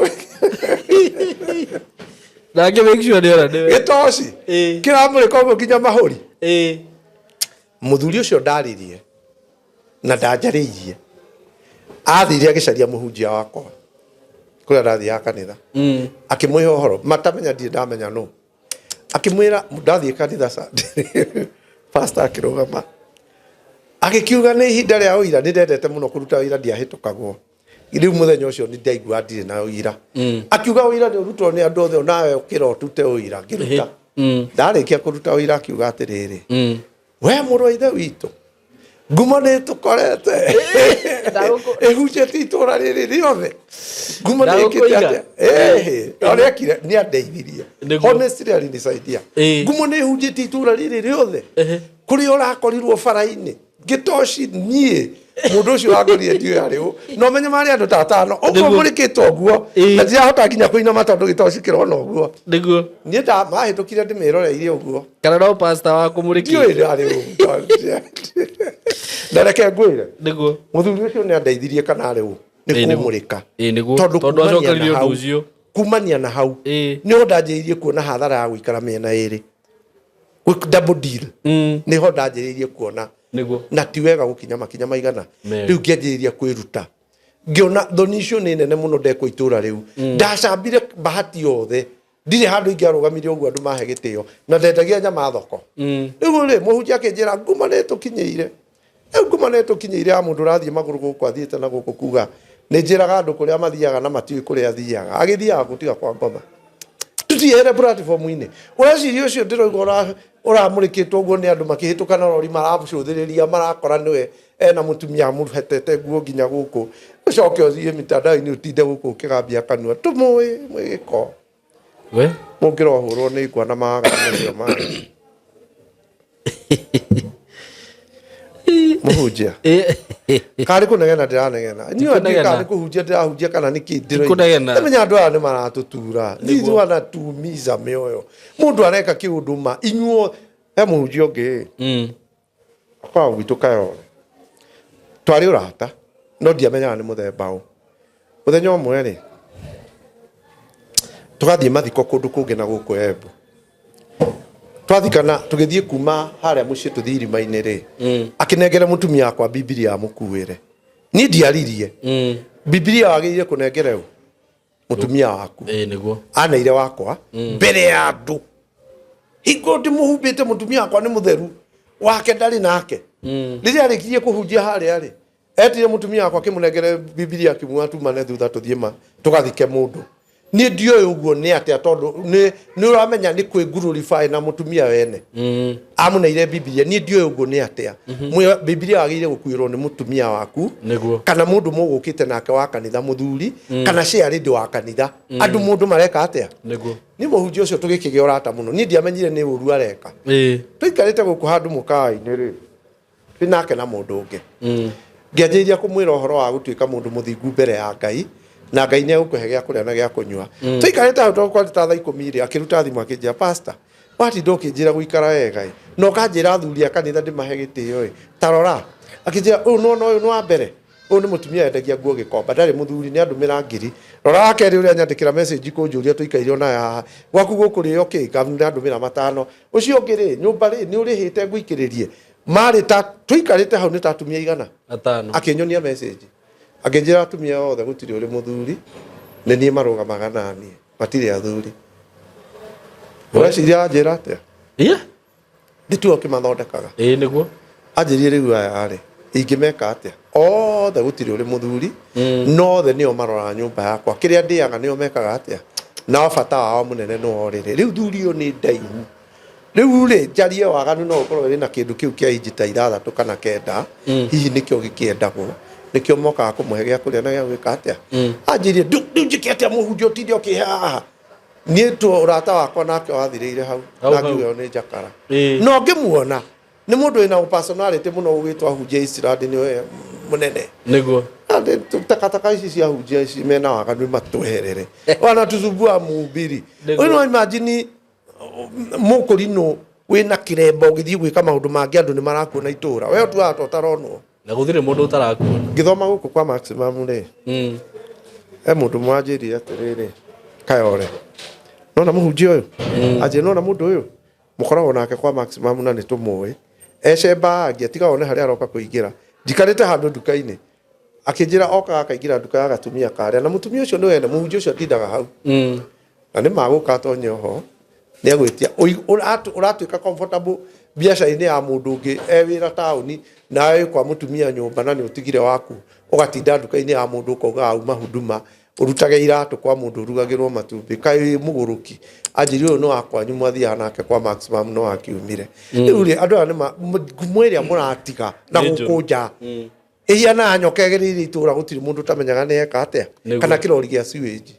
nake make sure nĩ ona nĩwe gĩtoci kĩramũrĩka ũguo nginya mahũri mũthuri ũcio ndarĩrie na ndanjarĩirie athire agĩcaria mũhunjia wakwa kũrĩa ndathiaga kanitha akĩmũhe ũhoro matamenya ndirĩ ndamenya nũ akĩmwĩra ndathiĩ kanitha Sunday pastor akĩrũgama agĩkiuga nĩ ihinda rĩa ũira nĩ ndendete mũno kũruta wĩra ndiahĩtũkagwo rĩu mũthenya ũcio nĩ ndaigua ndirĩ na ũira akiuga ũira nĩ ũrutwo nĩ andũ othe nawe ũkĩra ũtute ũira ngĩruta ndarĩkia kũruta ũira akiuga atĩrĩrĩ we mũrũ wa ithe witũ ngumo nĩ tũkorete ĩhunjĩtie itũra rĩrĩ rĩothe ngumo nĩ ĩkĩte atĩa ũrĩa ekire nĩ andeithirie honestly alinisaidia ngumo nĩ ĩhunjĩtie itũra rĩrĩ rĩothe kũrĩa ũrakorirwo bara-inĩ gitoci nie mundu ucio wangorire ndiwe ari u no menye mari andu tatano uguo murikitwo uguo na ndirahota nginya kuinama tondu gitoci kirona uguo niguo nie ta mahitukire ndimiroreirie uguo kana no pastor wa kumuriki ndiwe ari u ndareke ngwire niguo muthuri ucio ni andeithirie kana ari u ni kumurika niguo tondu acokaririe undu ucio kumania na hau ni ho ndanjiririe kuona hathara ya guikara miena iri double deal ni ho ndanjiririe kuona niguo na ti wega gukinya makinya maigana riu ngianjiriria kwiruta ngiona thoni icio ni nene muno ndekwo itura riu ndacambire bahati yothe ndire handu ingiarugamire uguo andu mahe gitio na ndendagia nyama thoko riu ri muhunjia akinjira nguma ni tukinyeire nguma ni tukinyeire a mundu rathie maguru guku athiete na guku kuga ni njiraga andu kuria mathiaga na matiui kuria athiaga agithiaga gutiga kwa ngoma tutiere platform-ini ureciria ucio ndiroiga uramurikitwo uguo ni andu makihituka na rori marabucuthiriria marakora niwe ena mutumia muhetete guo nginya guku ucoke uthie mitandao-ini utinde guku ukigambia kanua tumui mwigiko we mungirohurwo ni kwana maga macio ma muhunjia kari kunegena ndiranegena niyo ndika ni kuhunjia ndirahunjia kana niki ndiroiga menya andu aya ni maratutura thithu wanatumiza mioyo mundu areka kiundu ma inyuo muhunjia ungi kwa gwitu kayo twari urata no ndiamenyaga ni muthemba u muthenya umwe ri tugathie mathiko kundu kungi na guku Embu twathikana tugithie kuma haria mucii tuthii irima-ini ri akinengera mutumia akwa Biblia amukuire ni ndiaririe Biblia wagirire kunengere u mutumia waku niguo anaire wakwa mbere ya andu hingo ndimuhumbite mutumia akwa ni mutheru wake ndari nake riria arikirie kuhunjia haria ri etire mutumia akwa kimunengere Biblia kimwa tumane thutha tuthie ma tugathike mundu ni ndio uguo ni atia tondu ni uramenya ni kwi glorify na mutumia wene amuneire Biblia ni ndio uguo ni atia Biblia wagire gukuirwo ni mutumia waku kana mundu mugukite nake wa kanitha muthuri kana share ndio wa kanitha andu mundu mareka atia ni muhunjia ucio tugikige urata muno ni ndiamenyire ni uru areka tuikarite guku handu mukai-ini ri nake na mundu ungi ngianjiria kumwira uhoro wa gutuika mundu muthingu mbere ya Ngai na Ngai ni agukuhe gia kuria na gia kunyua tuikarite hau twakwata tha 10 ri akiruta thimu akinjira pastor wati ndokinjira guikara wega no kanjira athuri a kanitha ndimahe gitio tarora akinjira uyu no uyu no mbere uyu ni mutumia endagia nguo gikomba ndari muthuri ni andumira ngiri rora akeri uria nyandikira message kunjuria tuikaire ona ya gwaku gukurio kamunda andumira matano ucio ngiri nyumba ri ni urihite nguikiririe mari ta tuikarite hau ni tatumia igana atano akinyonia message akinjira atumia othe gutiri uri muthuri ni nie marugamaga nani matiri athuri ureciria njira atia nditu okimathondekaga niguo anjirie riu aya ri ingimeka atia othe gutiri uri muthuri no othe nio marora nyumba yakwa kiria ndiaga nio mekaga atia na bata wao munene no orire riu thuri yo ni ndaihu riu ri njarie waganu no ukorwo ri na kindu kiu kia inji ta 6 kana 9 hihi nikio gikiendagwo nikio moka kumuhe gia kuria na gia gwika atia anjirie riu njike atia muhunjia utinde ukihaha nie tu urata wakwa nake wathirire hau na ngiuyo ni njakara no ngimuona ni mundu ina personality muno ugitwa hunjia Israel ni we munene niguo ande takataka ici cia hunjia ici mena waganu matuherere wana tuzumbua mumbiri no imagine mukurino wina kirembo githii gwika maundu mangi andu ni marakuona itura we tu ato taronwo na guthire mundu utarakuona ngithoma guku kwa maximum ri mundu mwanjiri atiriri kayore nona muhunjia uyu aje nona mundu uyu mukoragwo nake kwa maximum na nitumui ecemba agiatiga one haria aroka kuingira ndikarite handu nduka-ini akinjira oka akaingira nduka ya gatumia karia na mutumia ucio niwe muhunjia ucio tindaga hau na ni maguka tonyo ho ni agwitia uratuika comfortable biacara-ini ya mundu ungi wira tauni nawe kwa mutumia nyumba na ni utigire waku ugatinda nduka-ini ya mundu ukoga auma huduma urutage iratu kwa mundu urugagirwo matumbi kai muguruki anjiri uyu no akwanyu mwathia nake kwa maximum no akiumire riu ri andu ani mwiri muratiga na gukunja ihia nyokegereire itura gutiri mundu tamenyaga ni eka atia kana kirori gia sewage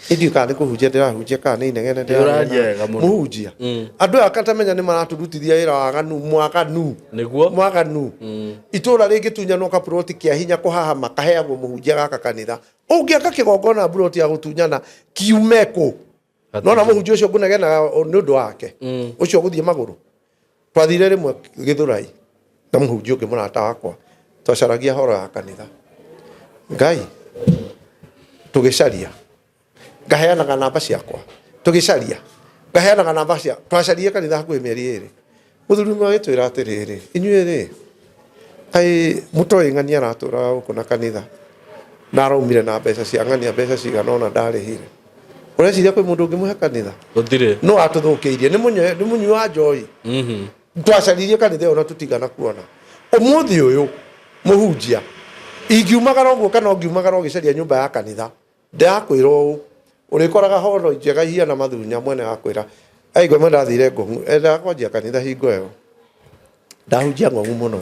Idi kana kuhunjia ndirahunjia kana ni inegene ndiraria muhunjia andu akatamenya ni maraturutithia wira waganu mwaganu itura ringi tunyano ka ploti kia hinya kuhahama kaheagwo muhunjia gaka kanitha ungiaka kigongona ploti ya gutunyana kiumeko nona muhunjia ucio ngunegena ni undu wake ucio guthie maguru twathire rimwe Githurai na muhunjia ungi murata wakwa twacaragia horo ya kanitha Ngai tugicaria ngaheanaga namba ciakwa tugicaria ngaheanaga namba cia twacaria kanitha hakuhi mieri iri muthuri mwe twira atiriri inyuĩ ai mutoi ng'ania aratura guku na kanitha na araumire na mbeca cia ng'ania mbeca cigana ona ndarĩhire ureciria kwĩ mũndũ ũngĩmũhe kanitha gũtirĩ no atũthũkĩirie nĩ mũnyua njoi twacaririe kanitha ona tutigana kuona ũmũthĩ ũyũ mũhunjia ingiumagara ũguo kana ũngiumagara ũgĩcaria nyũmba ya kanitha ndakwĩra ũũ urikoraga horo njega hiana mathunya mwene akwira aigwe ndathire ngomu kwanjia kanitha hingo ĩyo ndahunjia ngomu muno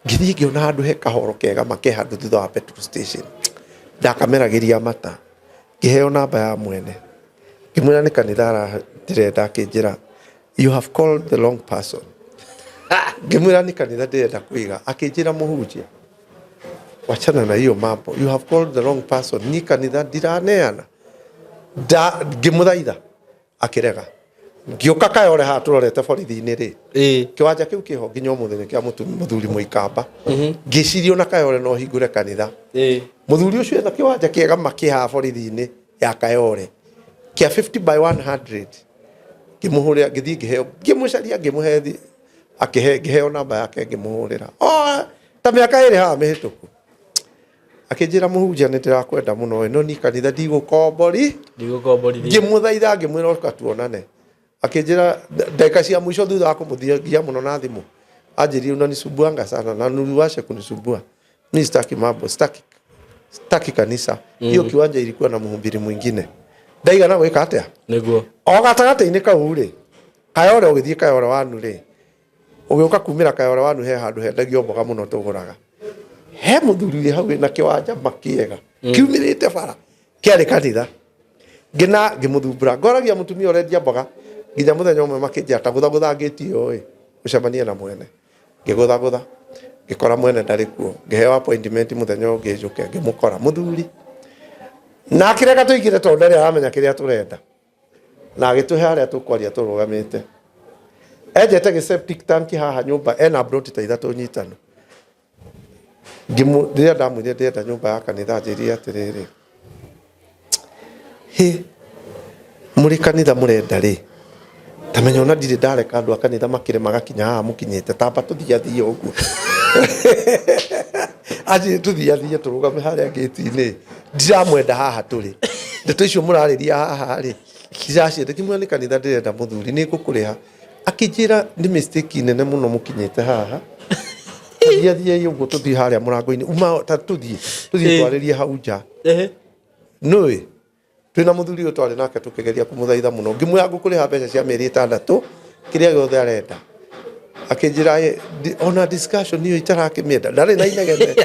ngithii ngiona handu he kahoro kega makehandu thutha wa petrol station ndakameragiria mata ngiheo namba ya mwene ngimwira ni kanitha ndirenda akinjira you have called the wrong person ngimwira ni kanitha ndirenda kuiga akinjira muhunjia wachana na hiyo mambo you have called the wrong person ni kanitha ndiraneana ngimuthaitha akirega ngioka kayore ha turorete borithi-inĩ ri kiwanja kiu kiho nginya umuthini kia muthuri muikamba ngicirio na kayore no hingure kanitha muthuri ucio ena kiwanja kiega makiha borithi-inĩ ya kayore kia 50 by 100 ngimuhurira ngithi ngiheo ngimucaria ngimuhethi akihe ngiheo namba yake ngimuhurira ta miaka iri ha mihituku akinjira muhunjia ni ndirakwenda muno no ni kanitha ndigukombori ngimuthaitha ngimwira uka tuonane akinjira ndeka cia mwisho thutha wa kumuthigia muno na thimu anjiri unanisumbua sana na nuliwashe kunisumbua mimi sitaki mambo sitaki kanisa hiyo kiwanja ilikuwa na mhubiri mwingine ndaiga na gwika atia niguo o gatagati-ini kau ri kayore ugithie kayore wanu ri ugiuka kumira kayore wanu he handu hendagio mboga muno tuguraga he muthuri hau na kiwanja makiega kiumirite bara kiari kanitha ngina ngimuthumbura ngoragia mutumia urendia mboga nginya muthenya umwe makinjia ta guthaguthangitio ucemanie na mwene ngigutha ngikora mwene ndari kuo ngiheo appointment muthenya ungi njuke ngimukora muthuri na akirega tuigire to ndari aramenya kiria turenda na agituhe haria tukwaria turugamite enjete gi septic tank haha nyumba ena broti ta ithatu nyitanu ndiria ndamwire ndenda nyumba ya kanitha njiri atiriri muri kanitha murenda ri tamenya ona ndiri ndareka andu akanitha makire magakinya haha mukinyite tamba tuthiathie uguo aje tuthiathie turugame haria gate-ini ndiramwenda haha turi ndeto icio murariria haha ri kizaci ndikimwe ni kanitha ndirenda muthuri ni ngukuriha akinjira ni mistake nene muno mukinyite haha thiathie uguo tuthie haria murango-ini uma ta tuthie twaririe hau nja noi twina muthuri uyu twari nake tukigeria kumuthaitha muno ngimwira ngukuriha mbeca cia mieri 6 kiria giothe arenda akinjira ona discussion hiyo itarakimienda ndari na inegene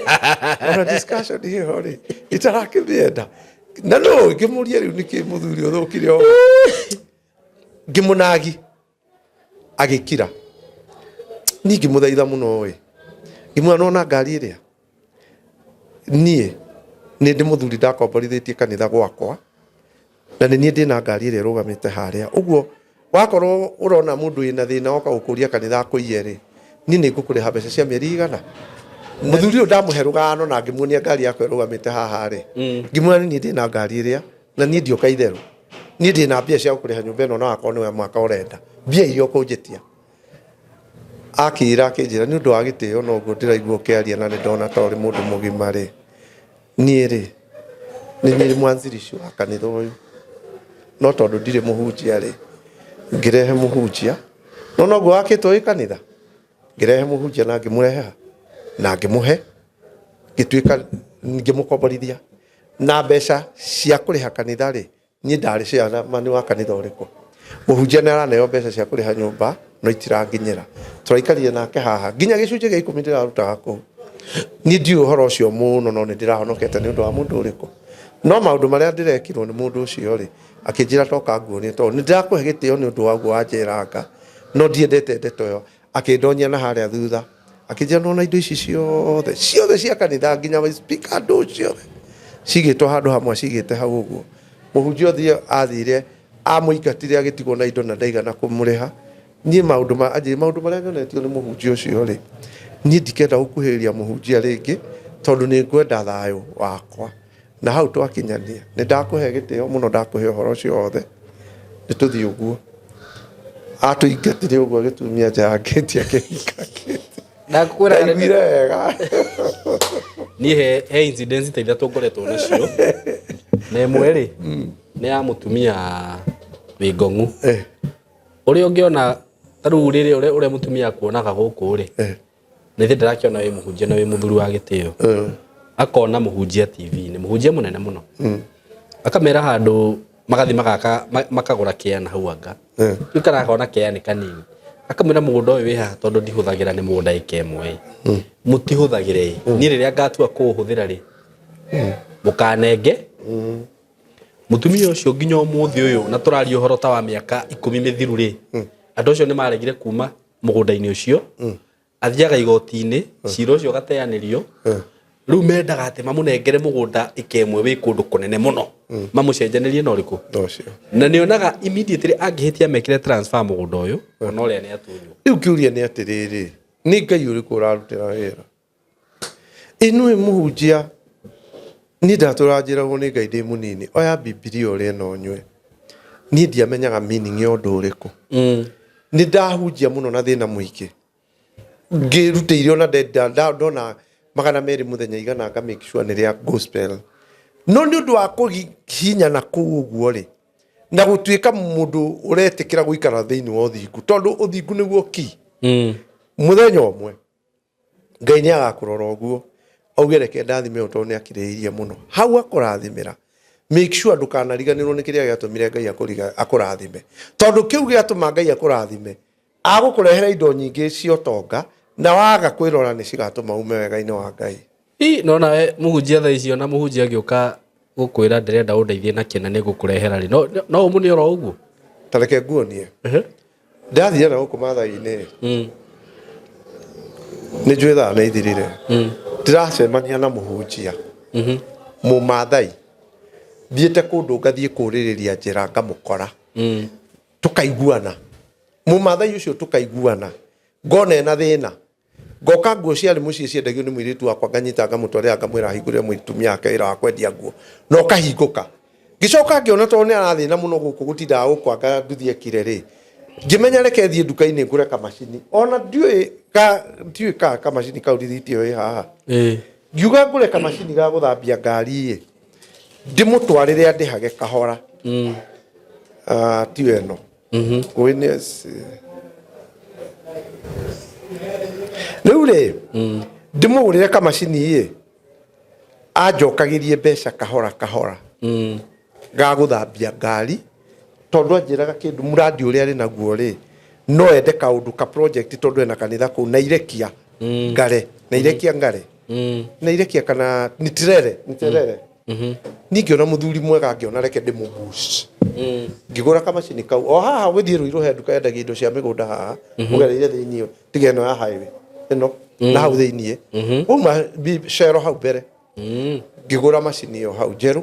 ona discussion hiyo ri itarakimienda na no ngimuria riu niki muthuri uthukire o ngimunagi agikira ni ngimuthaitha muno oi ngimwana ona ngari iria nie ni ndi muthuri ndakomborithitie kanitha gwakwa na ni nie ndina ngari iria rugamite haria uguo wakorwo urona mundu ina thina oka gukuria kanitha akuiye ri ni ngukuriha mbeca cia mieri 100 muthuri uyu ndamuhe rugano na ngimuonia ngari yakwa rugamite haha ri ngimwana ni ndina ngari iria na ni ndioka itheru ni ndina mbia cia gukuriha nyumba ino na wakwa niwe mwaka urenda mbia iria ukunjitia akira akinjira ni undu wa gitio no guo ndiraigua ukiaria na ni ndona tori mundu mugima ri ni ri ni mwanzirishi wa kanitha uyu no tondu ndire muhunjia ri ngirehe muhunjia no guo akitwo i kanitha ngirehe muhunjia na ngimurehe na ngimuhe gituika ngimukomborithia na mbeca cia kuriha kanitha ri ni ndari cia mani wa kanitha uriko muhunjia ni araneo mbeca cia kuriha nyumba no itiranginyira turaikarie nake haha nginya gicunje gia 10 ndirarutaga ku ni ndi uhoro ucio muno no ndirahonokete ni undu wa mundu uriko no maundu maria ndirekirwo ni mundu ucio ri akinjira toka nguonie to ni ndakũhe gĩtĩo ni ũndũ waguo wanjeranga no ndiendete ndeto ĩyo akindonyia na harĩa thutha akinjira no na indo ici ciothe cia kanitha nginya speaker ndo ciothe cigĩtwo handũ hamwe cigĩte hau ũguo mũhunjia ũthiĩ athire amũingatire agĩtigwo na indo na ndaigana kũmũrĩha niĩ maũndũ marĩa nyonetio nĩ mũhunjia ũcio rĩ niĩ ndikenda gũkuhĩrĩria mũhunjia rĩngĩ tondũ nĩ ngwenda thayũ wakwa na hau twakinyania nĩ ndakũhe gĩtĩo mũno ndakũhe ũhoro ũcio wothe nĩ tũthiĩ ũguo atũingatire ũguo agĩtumia nja ngĩti akĩhingakĩte ndaiguire wega niĩ he incidents ta ithatũ ngoretwo nacio na ĩmwe rĩ nĩ ya mũtumia wĩ ngong'u ũrĩa ũngĩona tarĩu rĩrĩ ũrĩa mũtumia akuonaga gũkũ rĩ nĩ thĩ ndĩrakĩona wĩ mũhunjia na wĩ mũthuri wa gĩtĩo akona mũhunjia TV nĩ mũhunjia mũnene mũno akamera handũ magathi makagũra kĩana hau anga tukara akona kĩana kanini akamwĩra mũgũnda ũyũ wĩ haha tondũ ndihũthagĩra nĩ mũgũnda ĩka ĩmwe mũtihũthagĩre niĩ rĩrĩa ngatua kũũhũthĩra rĩ mũkanenge mutumia ũcio nginya ũmũthĩ ũyũ na tũraria ũhoro ta wa mĩaka 10 mĩthiru rĩ andũ acio nĩ maregire kuma mũgũnda-inĩ ũcio athiaga igoti-inĩ cira ũcio gateanĩrio rĩu mendaga atĩ mamũnengere mũgũnda ĩka ĩmwe wĩ kũndũ kũnene mũno mamũcenjanĩrie na ũrĩkũ na nĩonaga immediately angĩhĩtia mekĩre transfer mũgũnda ũyũ ona ũrĩa nĩ atunywo rĩu kĩũria nĩ atĩrĩrĩ nĩ Ngai ũrĩkũ ũrarutĩra wĩra ĩnũĩ mũhunjia ni ndatũranjĩragwo nĩ Ngai ndĩ mũnini oya Bibilia ũrĩa no nyue niĩ ndiamenyaga meaning ya ũndũ ũrĩkũ nĩ ndahunjia mũno na thĩna mũingĩ ngĩrutĩire ona ndona 200 mũthenya igana nga make sure nĩ rĩa gospel no nĩ ũndũ wa kũhihinyana kũu ũguo rĩ na gũtuĩka mũndũ ũretĩkĩra gũikara thĩinĩ wa ũthingu tondũ ũthingu nĩguo ki mũthenya ũmwe Ngai nĩ agakũrora ũguo auge reke ndathime tondũ nĩ akirĩirie mũno hau akũrathimĩra make sure ndũkanariganĩrwo nĩ kĩrĩa gĩatũmire Ngai akũrathime tondũ kĩu gĩatũma Ngai akũrathime agũkũrehera indo nyingĩ cia ũtonga na waga kwĩrora nĩ cigatũma ume wega-inĩ wa Ngai no nawe mũhunjia thaa icio na mũhunjia agĩũka gũkwĩra ndĩrenda ũndeithie na kĩna nĩ gũkũrehera rĩ no ũmũnĩ oro ũguo ta reke nguonie ndathire na gũkũ mathai-inĩ nĩ njũĩ thaa nĩ ithirire ndĩracemania na mũhunjia mũmathai thiĩte kũndũ ngathiĩ kũrĩrĩria njĩra ngamũkora tũkaiguana mũmathai ũcio tũkaiguana ngona ena thĩna ngoka nguo ciarĩ mũciĩ ciendagio nĩ mũirĩtu wakwa nganyita ngamũtwarĩra ngamwĩra ahingũrĩre mũtumia wake wĩra wa kwendia nguo no kahingũka ngĩcoka ngĩona tondũ nĩ arathĩna mũno gũkũ gũtindaga gũkwanga nduthi ekire rĩ ngĩmenya reke thiĩ nduka-inĩ ngũre kamacini ona ndiũĩ kamacini kau rithiti ĩyo ĩ haha ngiuga ngũre kamacini ga gũthambia ngari ndĩmũtwarĩre andĩhage kahora ti weno rĩu rĩ ndĩmũgũrĩre kamacini anjokagĩrie mbeca kahora kahora ga gũthambia ngari tondũ anjĩraga kĩndũ mũrandi ũrĩa arĩ naguo rĩ no ende kaũndũ ka project tondũ ena kanitha kũu na irekia ngare na irekia ngare na irekia kana nitirere ningĩona mũthuri mwega ngĩona reke ndĩmũboost ngĩgũra kamacini kau o haha gũthiĩ Rũirũ he nduka yendagia indo cia mĩgũnda haha ũgereire thĩinĩ tiga ĩno ya highway ĩno na hau thĩinĩ uma cero hau mbere ngĩgũra macini ĩyo hau njerũ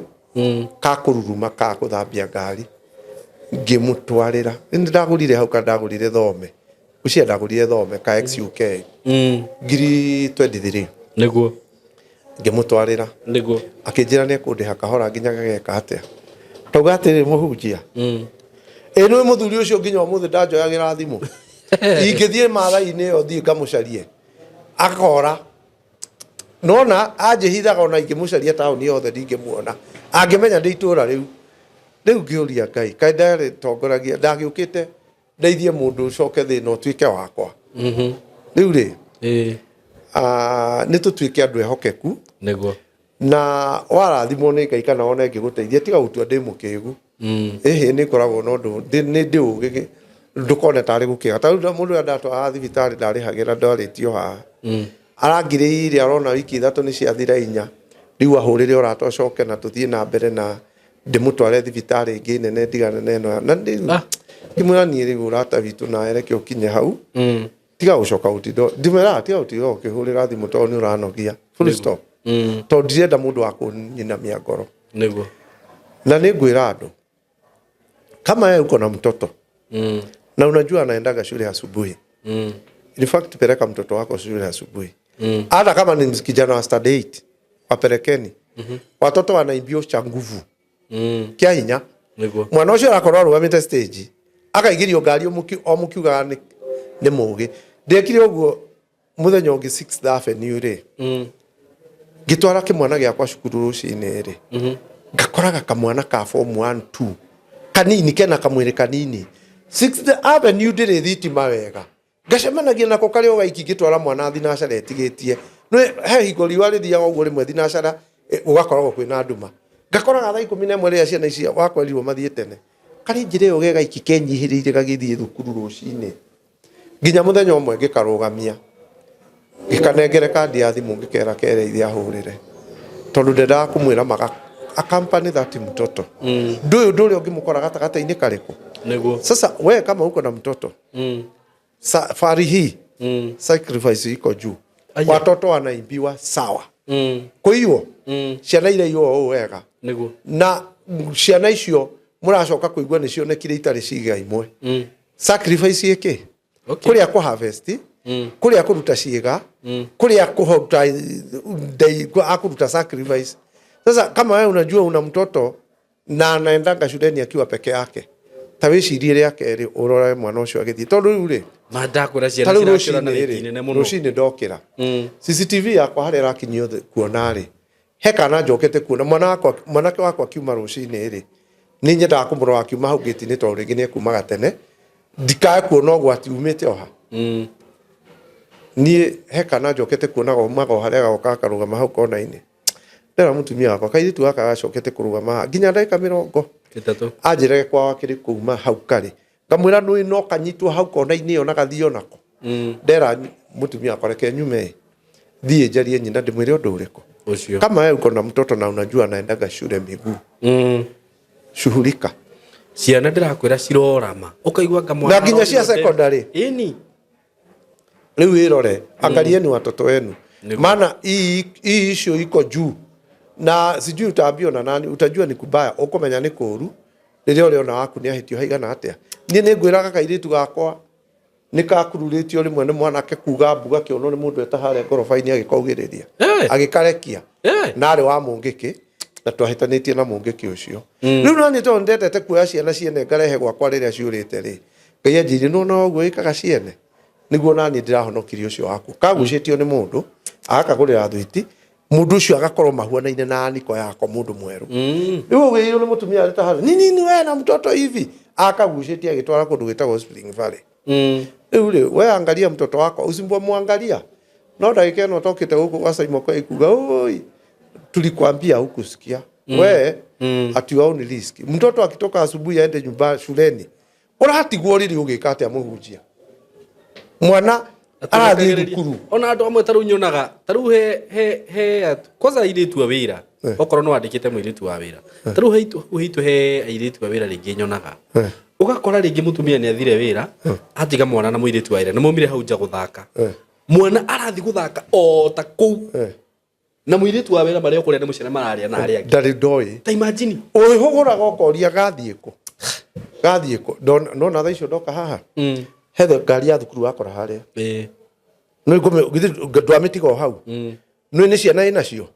ka kũruruma ka gũthambia ngari ngĩmũtwarĩra nĩ ndagũrire hau ka ndagũrire thome ucia ndagũrire thome ka XUK ngiri 23 nĩguo ngĩmũtwarĩra nĩguo akĩnjĩra nĩ kũndĩha kahora nginya gageka atĩa tauga atĩrĩ mũhunjia nĩ mũthuri ũcio nginya ũmũthĩ ndanjoyagĩra thimũ ingĩthiĩ mathai-inĩ ĩyo thiĩ ngamũcarie akora nona anjĩhithaga ona ingĩmũcaria taũni yothe ndingĩmuona angĩmenya ndĩ itũũra rĩu ngĩũria Ngai kaĩ ndarĩtongoragia ndagĩũkĩte ndeithie mũndũ ũcoke thĩ na ũtuĩke wakwa rĩu rĩ nĩ tũtuĩke andũ ehokeku nĩguo na warathimwo nĩ Ngai kana ona ĩngĩgũteithia tiga gũtua ndĩ mũkĩgu nĩ koragwo na ũndũ nĩ ndĩ ũgĩ ndũkone tarĩ gũkĩga ta rĩu mũndũ ndatwara thibitarĩ ndarĩhagĩra ndarĩtio haha arangirĩire arona wiki 3 nĩ ciathira 4 riu ahurire uratocoke na tuthie na mbere na ndimutware thibitari ingi nene ndigane neno na kimwira ni riu urata witu na ereke ukinye hau tiga gucoka utindo ndimera tiga utindo ukihurira thimu to ni uranogia full stop to ndirenda mundu wa kunyinamia ngoro niguo na ningwira andu kama yeye uko na mtoto na unajua anaendaga shule asubuhi in fact peleka mtoto wako shule asubuhi hata kama ni kijana wa study 8 wapelekeni watoto wanaimbio cha nguvu kia hinya niguo mwana ucio arakorwo arugamite stage akaigirio ngari omukiuga ni mugi ndekire uguo muthenya ungi 6th Avenue ri gitwara kimwana giakwa cukuru rucini ri ngakoraga kamwana ka form 1 2 kanini kena kamwire kanini 6th Avenue ndiri thitima wega ngacemanagia nako kari ogaiki gitwara mwana thinacara etigitie no he higori wari thiaga uguo rimwe thinacara ugakoragwo kwina nduma ngakoraga thaa 11 ria ciana ici wakwerirwo mathie tene kari njire ogega iki kenyihirire gagithie thukuru rucini nginya muthenya umwe ngikarugamia gikanengere kandi ya thimu ngikera kere ithia ahurire tondu ndenda kumwira maga accompany that mtoto nduri ungimukora gatagata-ini kariku niguo sasa we kama uko na mtoto safari hii sacrifice iko juu watoto wanaimbiwa sawa kuiwo ciana ile iyo wega niguo na ciana icio muracoka kuigua nicio nekire itari ciga imwe sacrifice iki kuria ku harvest kuria kuruta ciga kuria kuhota akuruta sacrifice. Sasa kama wewe unajua una mtoto na anaendanga shuleni akiwa peke yake tawicirie yake ri urore mwana ucio agithie tondu riu ri mandakura ciana cirakira na itinene muno rucini ndokira CCTV yakwa hari rakinyio kuona ri heka njokete kuona mwanake wakwa kiuma rucini ri ni nyenda kumurora kiuma hau gitini tondu ringi ni kumaga tene ndikae kuona ugwati umite oha ni heka njokete kuona umaga hari gauka rugama hau kona-ini ndera mutumia wakwa kairitu gaka gacokete kurugama nginya ndagika 30 anjire kwa wakiri kuma hau kari ngamwira nui no kanyitwo hau kona-ini yo na gathio nako ndera mutumia wakwa reke nyume thie njarie nyina ndimwire undu uriku ucio kama wewe uko na mtoto na unajua anaendaga shule miguu shughulika ciana ndirakwira cirorama ukaigua ngamwana na nginya cia secondary ini riu irore angalieni watoto wenu maana hii issue iko juu na sijui utaambio na nani utajua ni kubaya ukomenya ni kuru riria uri ona waku ni ahitio haigana atia ni ngwiraga kairitu gakwa nikakururitio rimwe ni mwanake kuga mbuga kiono ni mundu etahare ngorofa-ini agikaugiriria agikarekia na ari wa mungiki na twahitanitie na mungiki ucio riu nani to ndetete kuoya ciana ciene ngarehe gwakwa riria ciurite ri ngai anjiri no no guo ikaga ciene niguo nani ndirahonokirio ucio waku kagucitio ni mundu agakagurira thwiti mundu ucio agakorwo mahuanaine na niko yako mundu mweru riu ugiyo ni mutumia ari tahara nini we na mtoto hivi akagucitie agitwara kundu gitagwo Spring Valley riu we angalia mtoto wako usimbwa muangalia no ndagika ino tokite guku kwa Saimo kwa ikuga oi tulikwambia hukusikia we ati wao ni risk mtoto akitoka asubuhi aende nyumba shuleni uratigwo riri ugika atia muhunjia mwana arathi thukuru ona andu amwe taru nyonaga taru he kwanza iritu wa wira okorwo no andikite mwiritu wa wira taru hitu he iritu wa wira ringi nyonaga ugakora ringi mutumia ni athire wira atiga mwana na mwiritu wa wira na momire hau nja guthaka mwana arathi guthaka o ta ku na mwiritu wa wira bari okuria ni mucene mararia na aria ndari ndoi ta imagine oi huguraga okoria gathieko no na thaicio ndoka haha hethe ngari ya thukuru wakora haria no ikume ndwamitiga hau no ni ciana inacio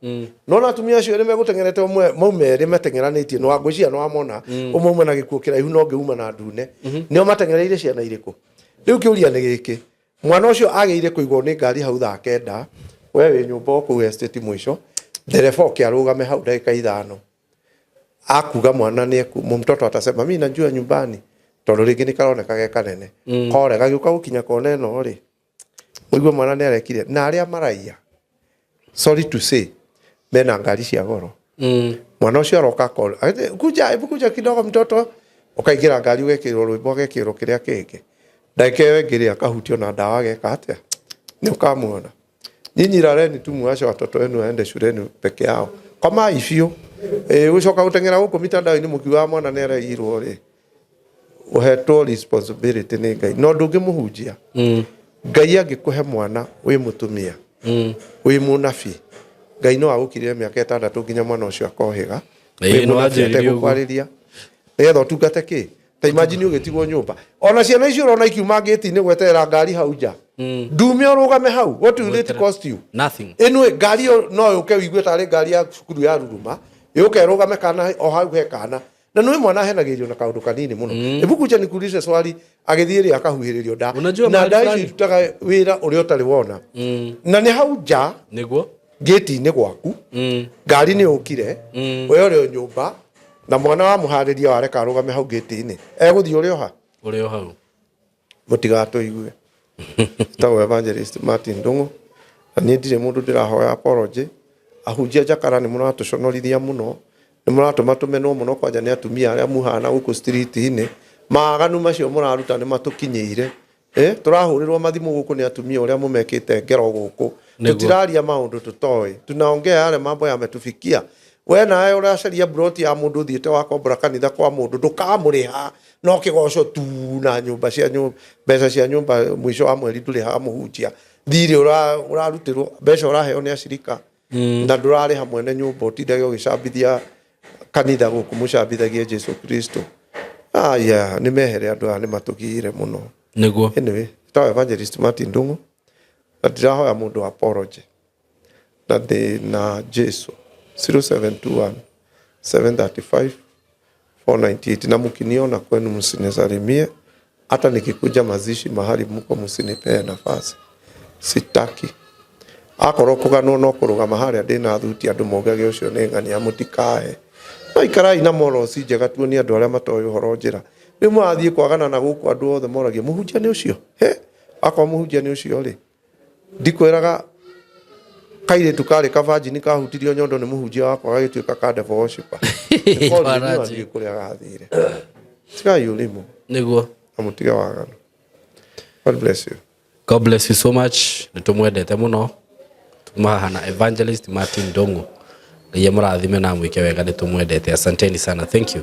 no na atumia acio ni megutengerete umwe maumeri matengeranitie no ngwiciana no amona umwe na gikuo kiraihu no ngiuma na ndune nio matengereire ciana iriku riu kiuria ni giki mwana ucio ageire kuigwo ni ngari hau thaa kenda we wi nyumba oku estate mwisho dereva kiarugame hau dakika 5 akuga mwana ni mtoto atasema mimi najua nyumbani tondu ringi ni karoneka ge kanene kore gagiuka gukinya kona ino ri muigwe mwana ni arekire na aria maraia sorry to say mena ngari cia goro mwana ucio aroka call kuja kidogo mtoto ukaingira ngari ugekirwo rwimbo gekirwo kiria kingi ndake wengiria kahutio na dawa geka atia ni ukamuona nyinyi rareni tu muache watoto wenu waende shuleni peke yao koma ifio ucoka utengera guku mitandao-ini mukiuga mwana nera irwo ri uhetwo responsibility ni Ngai no ndungimuhunjia Ngai angikuhe mwana wi mutumia wi munabii Ngai no agukirire miaka 6 nginya mwana ucio akohiga no ajiririo kwariria etho utungate ki ta imagine ugitigwo nyumba ona ciana icio urona ikiuma gate-ini gweterera ngari hau nja ndume urugame hau what will it cost you nothing enwe ngari no uke wigue tari ngari ya cukuru ya ruruma yuke rugame kana o hau he kana na nĩ mwana henagirio na kaundu kanini muno ibuku je nikuulize swali agithie ri akahuhiririo da na da ici tutaga wira uri utari wona na ni hau nja niguo gate-ini gwaku ngari ni ukire we uri nyumba na mwana wa muhariria wareka rugame hau gate-ini eguthii uri o hau mutigatuigue tawo Evangelist Martin Ndungu ni ndire mundu ndirahoya apology ahunjia jakara ni muno atuconorithia muno ni muratuma tumenwo muno kwanja ni atumia aria muhana guku street-ini maganu macio muraruta ni matukinyiire turahurirwo mathimu guku ni atumia uria mumekite ngero guku tutiraria maundu tutoi tunaongea yale mambo yametufikia we nawe uracaria broti ya mundu thiite wakombora kanitha kwa mundu ndukamuriha no kigoco tu na nyumba cia mbeca cia nyumba mwisho wa mweri nduriha muhunjia thiri urarutirwo mbeca uraheo ni acirika na ndurariha mwene nyumba utindage ugicambithia kanitha guku mucambithagie Jesu Kristo ni mehere andu aya ni matugire muno niguo anyway tawo Evangelist Martin Ndungu ndirahoya mundu apology na Jesu 0721 735 498 na mkiniona kwenu msinisalimie hata nikikuja mazishi mahali mko msinipee nafasi sitaki akorwo kuganwo no kurugama haria ndina thuti andu mogage ucio ni ng'ania mutikae no ikarai na moro sinjega tuoni andu aria matoy uhoro njira ni mwathie kwagana na guku andu othe moragie muhunjia ni ucio akwa muhunjia ni ucio ri ndikwiraga kaire tukari kavaji nikahutirio nyondo ni muhunjia wakwa agituika ka devil worshipper ni kuria gathire tiga yulimo niguo amutiga wagano. God bless you so much nitumwendete muno tumahana Evangelist Martin Ndungu Ngai amurathime na mwike wega nitumwendete asanteni sana thank you.